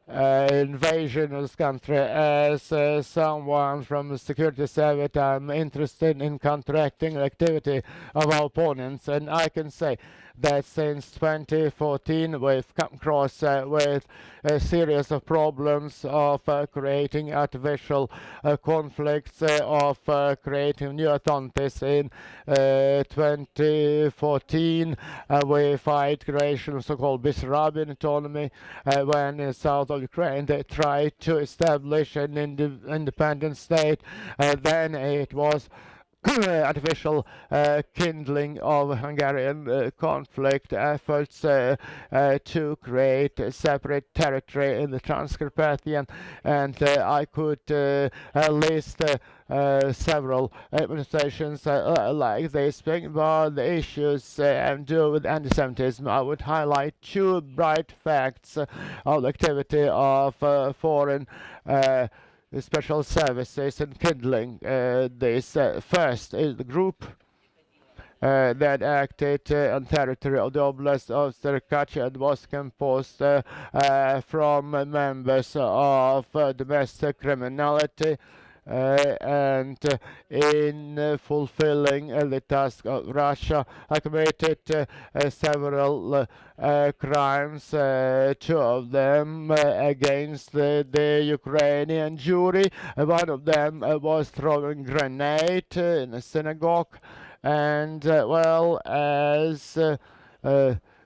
invasion of this country. As someone from the security service, I'm interested in counteracting the activity of our opponents, and I can say that since 2014 we've come across with a series of problems of creating artificial conflicts, of creating new authorities. In 2014 we fight creation of so-called Bessarabian autonomy, when in south of Ukraine they tried to establish an independent state. Then it was artificial kindling of Hungarian conflict efforts to create a separate territory in the Transcarpathian, and I could list several administrations like this. Speaking about the issues having to do with anti-Semitism, I would highlight two bright facts of the activity of foreign special services and kindling this. First is the group that acted on territory of the Oblast of Sterkach and was composed from members of domestic criminality, and in fulfilling the task of Russia, committed several crimes, two of them against the Ukrainian Yurii. One of them was throwing grenade in a synagogue, and well as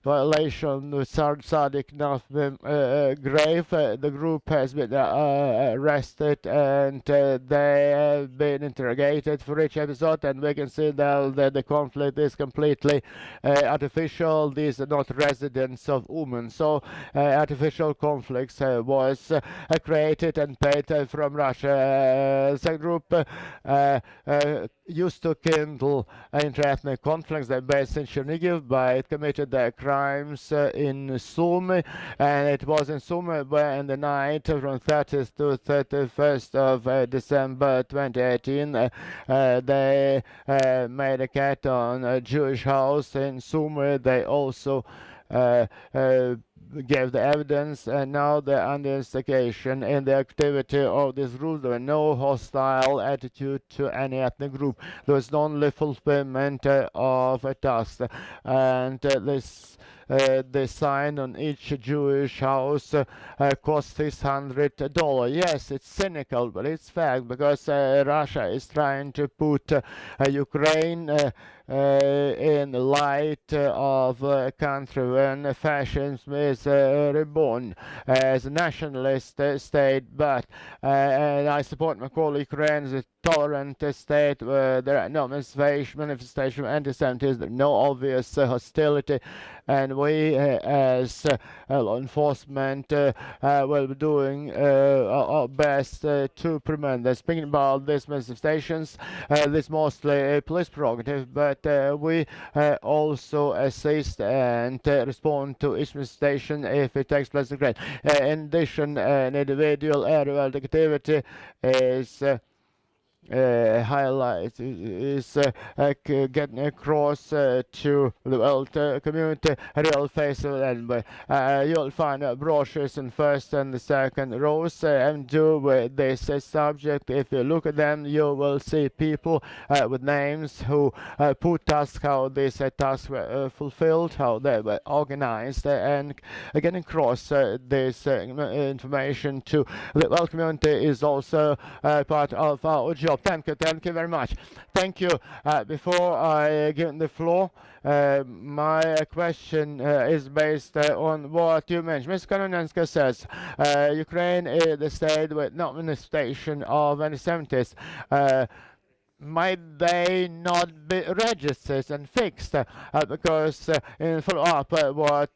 violation of Sadiq Nafim grave. The group has been arrested, and they have been interrogated for each episode, and we can see that the conflict is completely artificial. These are not residents of Uman, so artificial conflicts was created and paid from Russia. The group used to kindle inter-ethnic conflicts. They're based in Chernihiv, but it committed their crimes in Sumy, and it was in Sumy where in the night from 30th to 31st of December 2018 they made a cat on a Jewish house in Sumy. They also gave the evidence, and now they're under investigation. In the activity of this group, there was no hostile attitude to any ethnic group. There was only fulfillment of a task, and the sign on each Jewish house cost $600. Yes, it's cynical, but it's fact, because Russia is trying to put Ukraine in the light of a country when fascism is reborn as a nationalist state. But and I support my colleague Ukraine as a tolerant state where there are no manifestation of anti-Semitism, there's no obvious hostility, and we as law enforcement will be doing our best to prevent that. Speaking about these manifestations, this mostly police prerogative, but we also assist and respond to each manifestation if it takes place in Ukraine. In addition, an individual area of activity is highlight is getting across to the world community a real face of it. You'll find brochures in first and the second rows and do with this subject. If you look at them, you will see people with names who put tasks, how these tasks were fulfilled, how they were organized, and getting across this information to the world community is also part of our job. Thank you very much. Thank you. Before I give the floor, my question is based on what you mentioned. Mr. Kononenko says Ukraine is the state with no manifestation of anti-Semitism. might they not be registered and fixed? Because in follow-up, what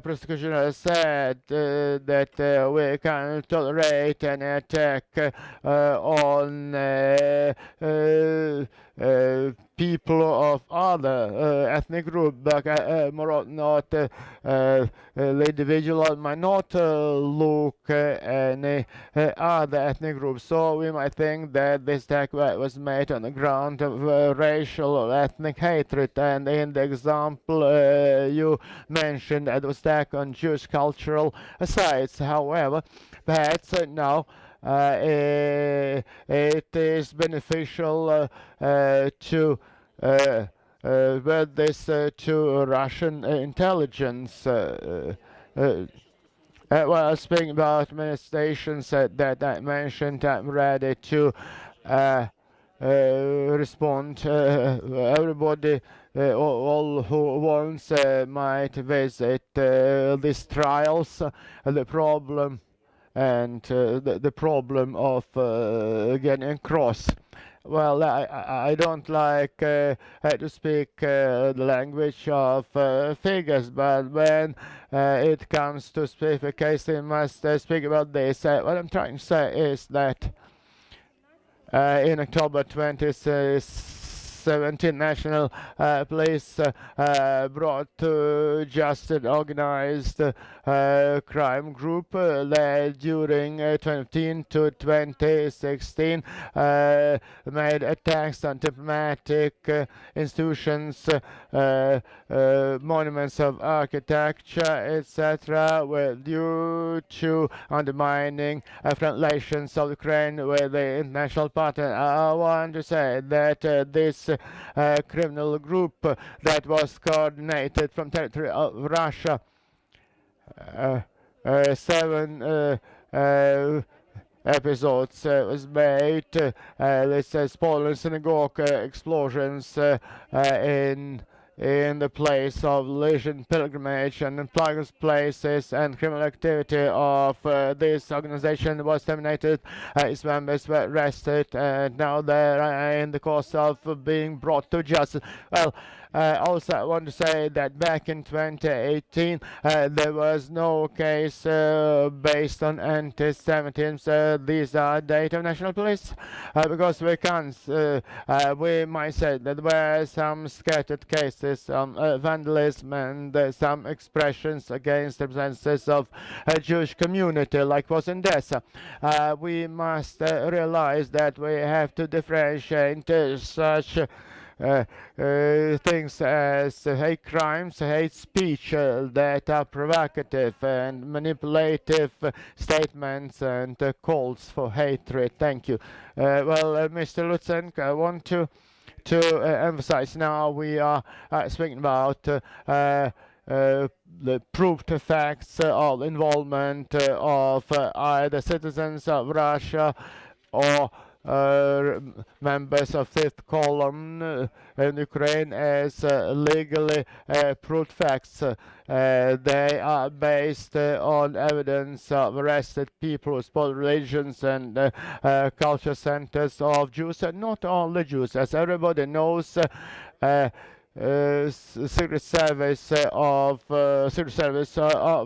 Prosecutor said that we can tolerate an attack on people of other ethnic group, but more not the individual might not look any other ethnic group. So we might think that this attack was made on the ground of racial or ethnic hatred. And in the example you mentioned, it was attack on Jewish cultural sites. However, perhaps now it is beneficial to this to Russian intelligence. Well, speaking about administrations that I mentioned, I'm ready to respond. Everybody, all who wants, might visit these trials. The problem and the problem of getting across. Well, I don't like to speak the language of figures, but when it comes to specific case, we must speak about this. What I'm trying to say is that in October 2017, National Police brought to justice organized crime group led during 2015 to 2016, made attacks on diplomatic institutions, monuments of architecture, etc., due to undermining relations of Ukraine with the international partner. I want to say that this criminal group that was coordinated from territory of Russia, 7 episodes was made. This Polish synagogue explosions in the place of religion pilgrimage and in public places, and criminal activity of this organization was terminated. Its members were arrested and now they are in the course of being brought to justice. Well, also, I want to say that back in 2018, there was no case based on anti-Semitism. These are data of National Police, because we can't. We might say that there were some scattered cases on vandalism and some expressions against representatives of a Jewish community, like was in Odessa. We must realize that we have to differentiate such things as hate crimes, hate speech that are provocative and manipulative statements and calls for hatred. Thank you. Well, Mr. Lutsenko, I want to emphasize now we are speaking about the proved facts of involvement of either citizens of Russia or members of fifth column in Ukraine as legally proved facts. They are based on evidence of arrested people, sport religions and culture centers of Jews, and not only Jews. As everybody knows, Secret Service of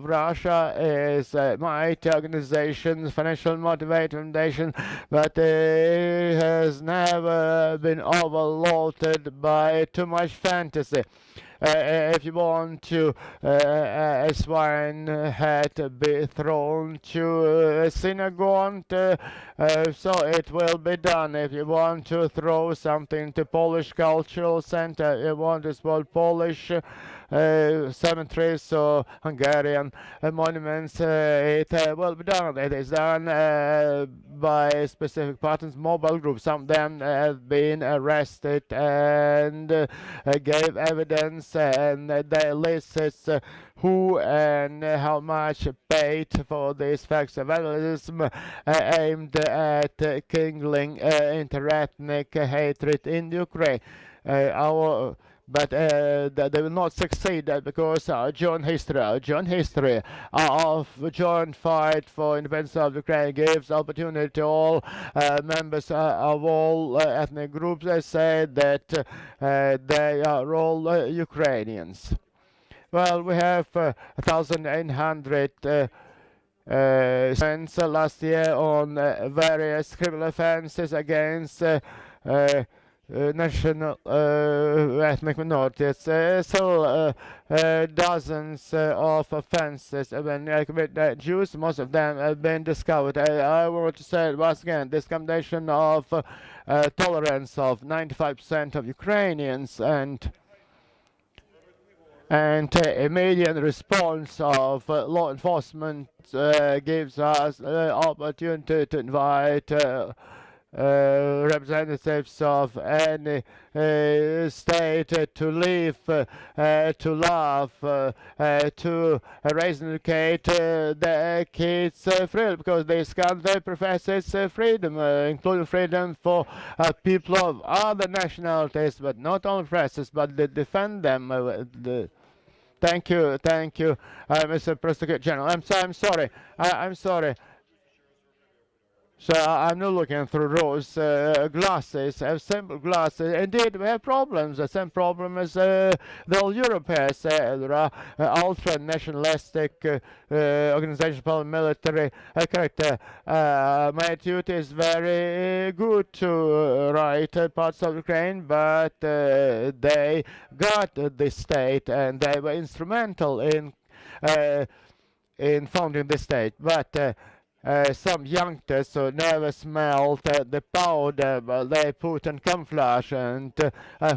Russia is a mighty organization, financial motivated foundation, but it has never been overloaded by too much fantasy. If you want to, a swine had to be thrown to a synagogue, so it will be done. If you want to throw something to Polish Cultural Center, you want to spoil Polish cemeteries or Hungarian monuments, it will be done. It is done by specific partners, mobile groups. Some of them have been arrested and gave evidence, and they listed who and how much paid for these facts of vandalism aimed at kindling interethnic hatred in Ukraine. but they will not succeed because joint history of joint fight for independence of Ukraine gives opportunity to all members of all ethnic groups. They say that they are all Ukrainians. Well, we have 1,800 last year on various criminal offences against national ethnic minorities. Still dozens of offences have been committed Jews. Most of them have been discovered. I want to say once again, this combination of tolerance of 95% of Ukrainians and immediate response of law enforcement gives us opportunity to invite representatives of any state to live, to love, to raise and educate their kids freely, because this country professes freedom, including freedom for people of other nationalities, but not only professes, but they defend them. Thank you, Mr. Prosecutor General. I'm sorry. I'm sorry. So I'm not looking through rose glasses. I have simple glasses. Indeed, we have problems. The same problem as the whole Europe has. There are ultra-nationalistic organizations, paramilitary character. My duty is very good to write parts of Ukraine, but they got the state and they were instrumental in founding the state. But some youngsters who never smelled the powder they put in camouflage and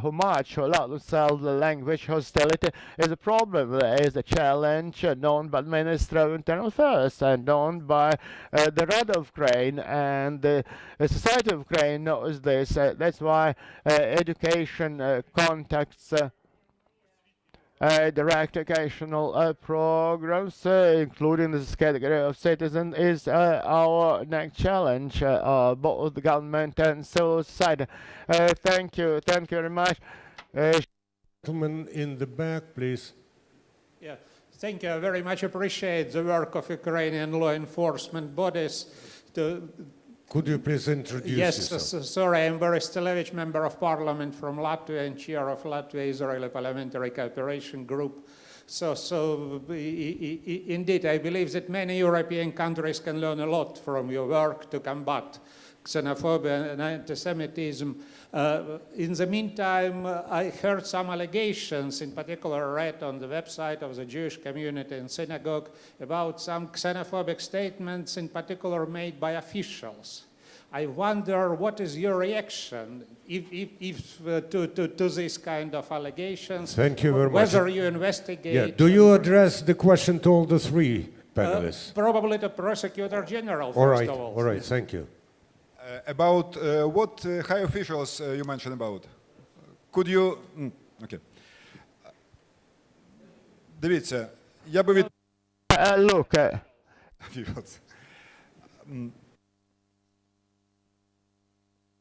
who march, who allow themselves the language hostility is a problem. There is a challenge known by the Minister of Internal Affairs and known by the Rada of Ukraine, and the Society of Ukraine knows this. That's why education contacts direct educational programs, including this category of citizen, is our next challenge, both the government and civil society. Thank you very much. Gentleman in the back, please. Yeah, thank you. I very much appreciate the work of Ukrainian law enforcement bodies to Could you please introduce yourself? Yes, sorry, I'm Boris Stelevich, Member of Parliament from Latvia and Chair of Latvia-Israeli Parliamentary Cooperation Group. Indeed, I believe that many European countries can learn a lot from your work to combat xenophobia and anti-Semitism. In the meantime, I heard some allegations, in particular read on the website of the Jewish community and synagogue, about some xenophobic statements, in particular made by officials. I wonder what is your reaction to this kind of allegations? Thank you very much. Whether you investigate... Yeah. Do you address the question to all the three panelists? Probably the Prosecutor General, first of all. All right, thank you. About what high officials you mentioned about. Could you... Okay. Дивіться, я би від... Look.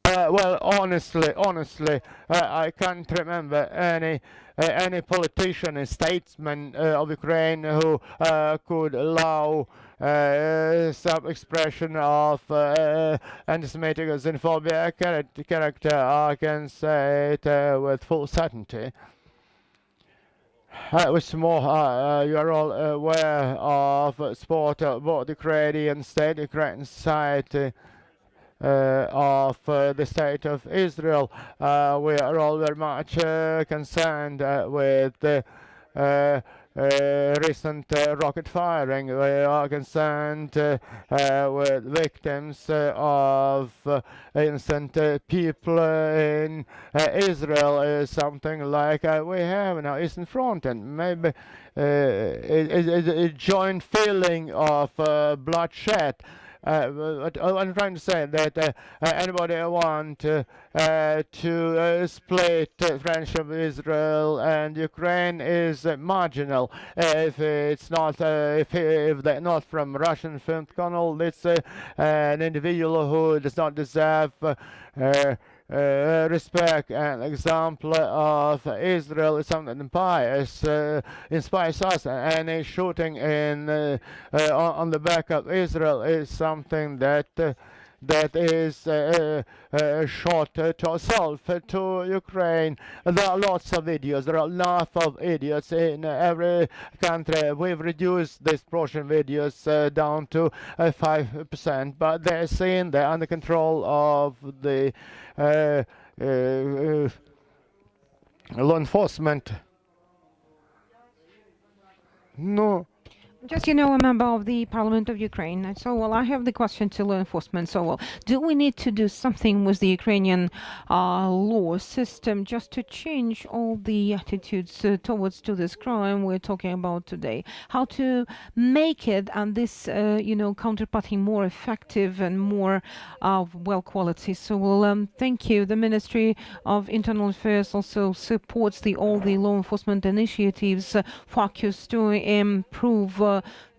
Well, honestly, I can't remember any politician and statesman of Ukraine who could allow some expression of anti-Semitic or xenophobia character. I can say it with full certainty. What's more, you are all aware of support of both Ukrainian state, Ukrainian society, of the state of Israel. We are all very much concerned with the recent rocket firing. We are concerned with victims of innocent people in Israel. Something like we have now Eastern Front, and maybe a joint feeling of bloodshed. I'm trying to say that anybody want to split friendship with Israel and Ukraine is marginal. If it's not, if they're not from Russian film colonel, it's an individual who does not deserve respect and example of Israel is something that inspires us. Any shooting on the back of Israel is something that is shot to assault to Ukraine. There are lots of videos. There are lots of idiots in every country. We've reduced these Prussian videos down to 5%, but they're under control of the law enforcement. No. Just, a member of the Parliament of Ukraine. So, I have the question to law enforcement. So, do we need to do something with the Ukrainian law system just to change all the attitudes towards to this crime we're talking about today? How to make it and this, counterparting more effective and more well quality? So, thank you. The Ministry of Internal Affairs also supports all the law enforcement initiatives focused to improve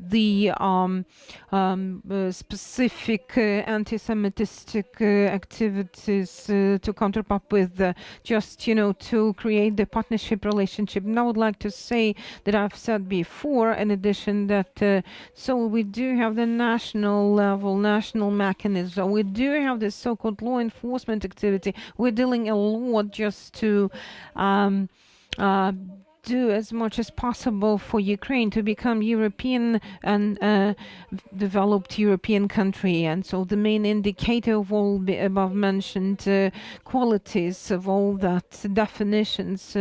the specific anti-Semitic activities to counterpart with to create the partnership relationship. And I would like to say that I've said before, in addition, that so we do have the national level, national mechanism. We do have this so-called law enforcement activity. We're dealing a lot just to do as much as possible for Ukraine to become European and developed European country. And so the main indicator of all the above mentioned qualities of all that definitions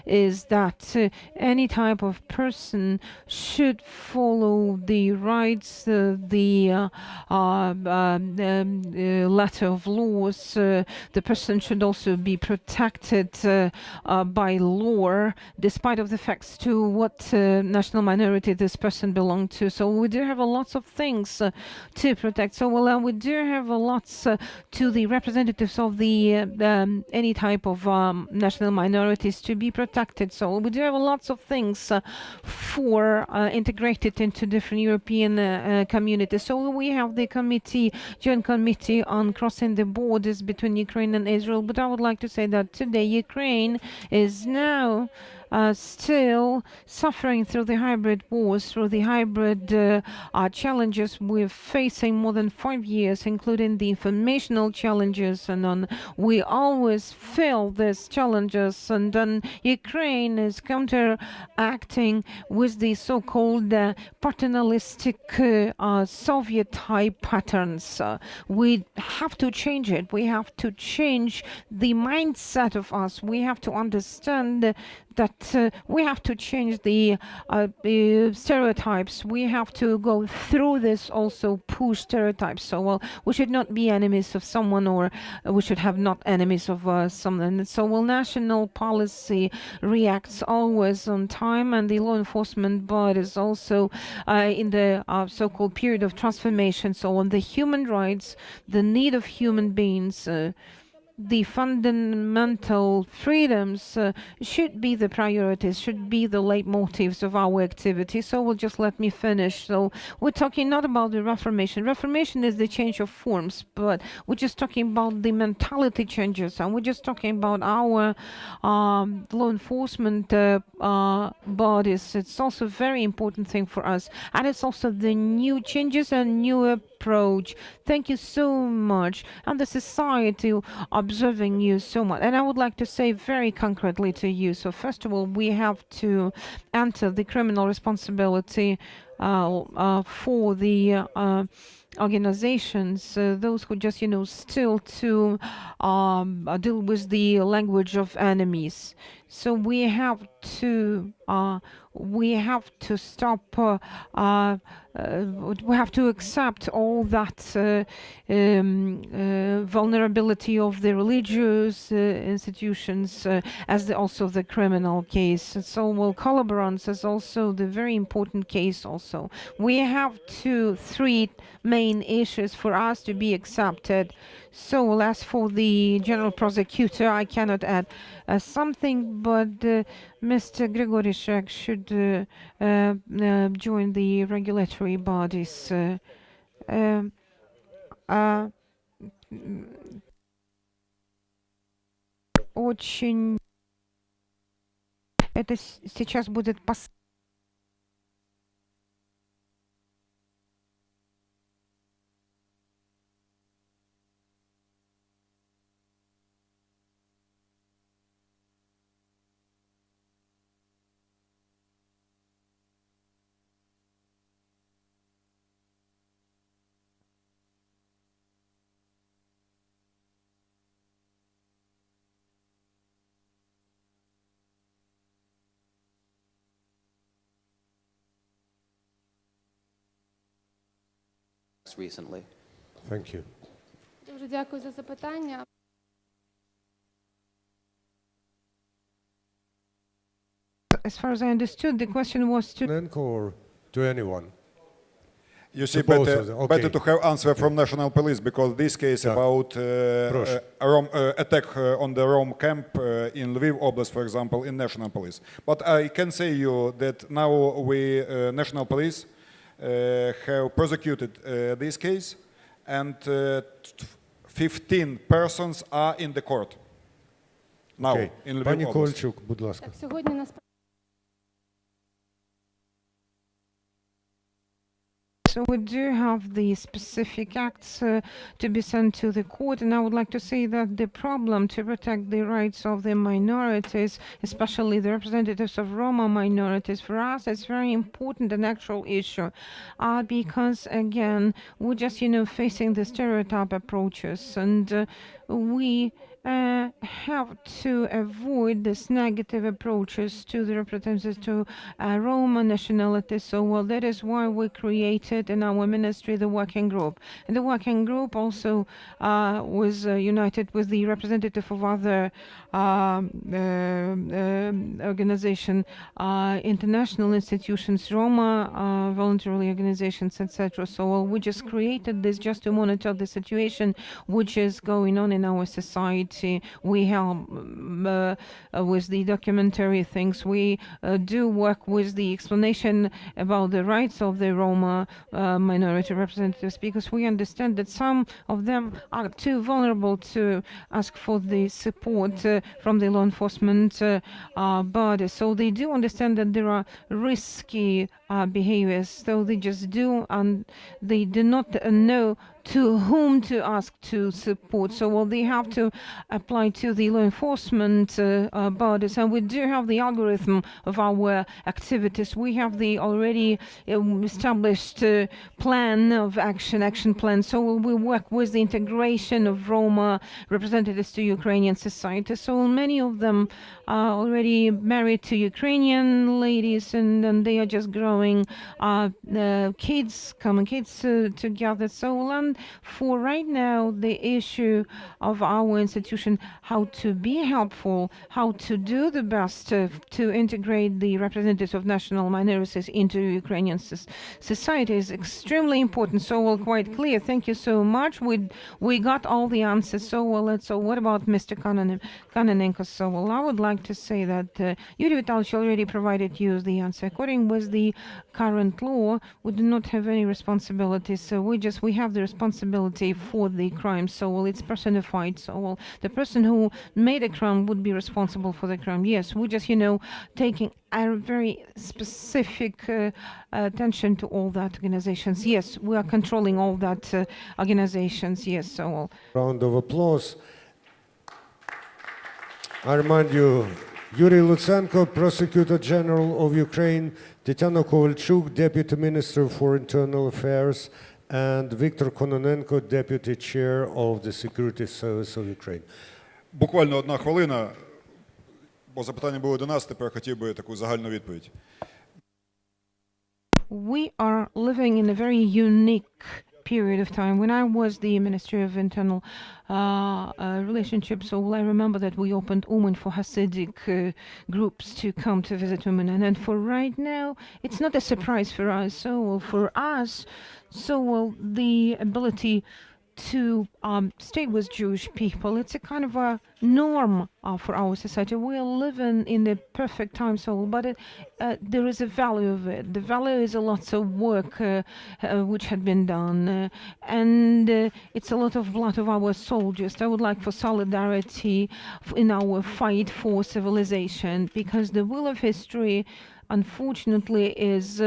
is that any type of person should follow the rights, the letter of laws. The person should also be protected by law, despite of the facts to what national minority this person belonged to. So we do have a lots of things to protect. So we do have a lots to the representatives of the any type of national minorities to be protected. So we do have lots of things for integrated into different European communities. So we have the joint committee on crossing the borders between Ukraine and Israel. But I would like to say that today Ukraine is now still suffering through the hybrid wars, through the hybrid challenges we're facing more than 5 years, including the informational challenges, and we always feel these challenges, and then Ukraine is counteracting with the so-called paternalistic Soviet-type patterns. We have to change it. We have to change the mindset of us. We have to understand that we have to change the stereotypes. We have to go through this, also push stereotypes. So, we should not be enemies of someone, or we should have not enemies of someone. So, national policy reacts always on time, and the law enforcement bodies also in the so-called period of transformation. So, on the human rights, the need of human beings, the fundamental freedoms should be the priorities, should be the leitmotifs of our activity. So just let me finish. So we're talking not about the Reformation. Reformation is the change of forms, but we're just talking about the mentality changes, and we're just talking about our law enforcement bodies. It's also a very important thing for us, and it's also the new changes and new approach. Thank you so much, and the society observing you so much. And I would like to say very concretely to you. So first of all, we have to enter the criminal responsibility for the organizations, those who just still to deal with the language of enemies. So we have to stop. We have to accept all that vulnerability of the religious institutions as also the criminal case. So, collaborants is also the very important case. Also, we have three main issues for us to be accepted. So, as for the general prosecutor, I cannot add something, but Mr. Grigorishek should join the regulatory bodies. очень... Это сейчас будет recently. Thank you. Дуже дякую за запитання. As far as I understood, the question was to... Kononenko or to anyone? You see, both better, of them, okay. better to have answer from national police because this case Yeah. about attack on the Rome camp in Lviv Oblast, for example, in national police. But I can say you that now we national police have prosecuted this case, and 15 persons are in the court now Okay. in Lviv Пані Oblast. Kovalchuk, будь ласка. Так, сьогодні насправді So we do have the specific acts to be sent to the court, and I would like to say that the problem to protect the rights of the minorities, especially the representatives of Roma minorities, for us it's very important and actual issue, because again we're just facing the stereotype approaches, and we have to avoid this negative approaches to the representatives to Roma nationality. So well, that is why we created in our ministry the working group, and the working group also was united with the representative of other organization, international institutions, Roma voluntary organizations, etc. So well, we just created this just to monitor the situation which is going on in our society. We help with the documentary things. We do work with the explanation about the rights of the Roma minority representatives, because we understand that some of them are too vulnerable to ask for the support from the law enforcement bodies. So they do understand that there are risky behaviors, so they just do, and they do not know to whom to ask to support. So well, they have to apply to the law enforcement bodies, and we do have the algorithm of our activities. We have the already established plan of action plan. So we work with the integration of Roma representatives to Ukrainian society. So many of them are already married to Ukrainian ladies, and they are just growing common kids together. So and for right now, the issue of our institution, how to be helpful, how to do the best to integrate the representatives of national minorities into Ukrainian society is extremely important. So well, quite clear. Thank you so much. We got all the answers. So well, so what about Mr. Kononenko? So well, I would like to say that Yurii Vitalyevich already provided you the answer. According with the current law, we do not have any responsibilities. So we have the responsibility for the crime. So well, it's personified. So well, the person who made a crime would be responsible for the crime. Yes, we just taking a very specific attention to all that organizations. Yes, we are controlling all that organizations. Yes, so well. Round of applause. I remind you, Yurii Lutsenko, Prosecutor General of Ukraine, Tetiana Kovalchuk, Deputy Minister for Internal Affairs, and Viktor Kononenko, Deputy Chair of the Security Service of Ukraine. Буквально одна хвилина, бо запитання було до нас, тепер хотів би таку загальну відповідь. We are living in a very unique period of time. When I was the Ministry of Internal Relationships, so I remember that we opened Uman for Hasidic groups to come to visit women. And for right now, it's not a surprise for us. So for us, the ability to stay with Jewish people. It's a kind of a norm for our society. We are living in the perfect time, so but there is a value of it. The value is a lot of work which had been done, and it's a lot of blood of our soldiers. I would like for solidarity in our fight for civilization, because the wheel of history, unfortunately, is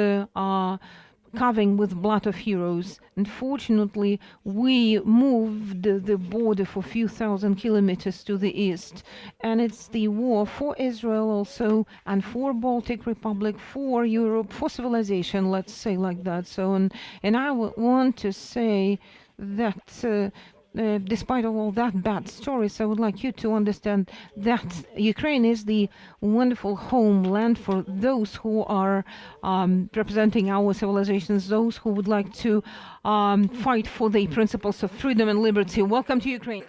carving with blood of heroes. Unfortunately, we moved the border for a few thousand kilometers to the east, and it's the war for Israel also, and for Baltic Republic, for Europe, for civilization, let's say like that. So, and I want to say that despite of all that bad stories, I would like you to understand that Ukraine is the wonderful homeland for those who are representing our civilizations, those who would like to fight for the principles of freedom and liberty. Welcome to Ukraine.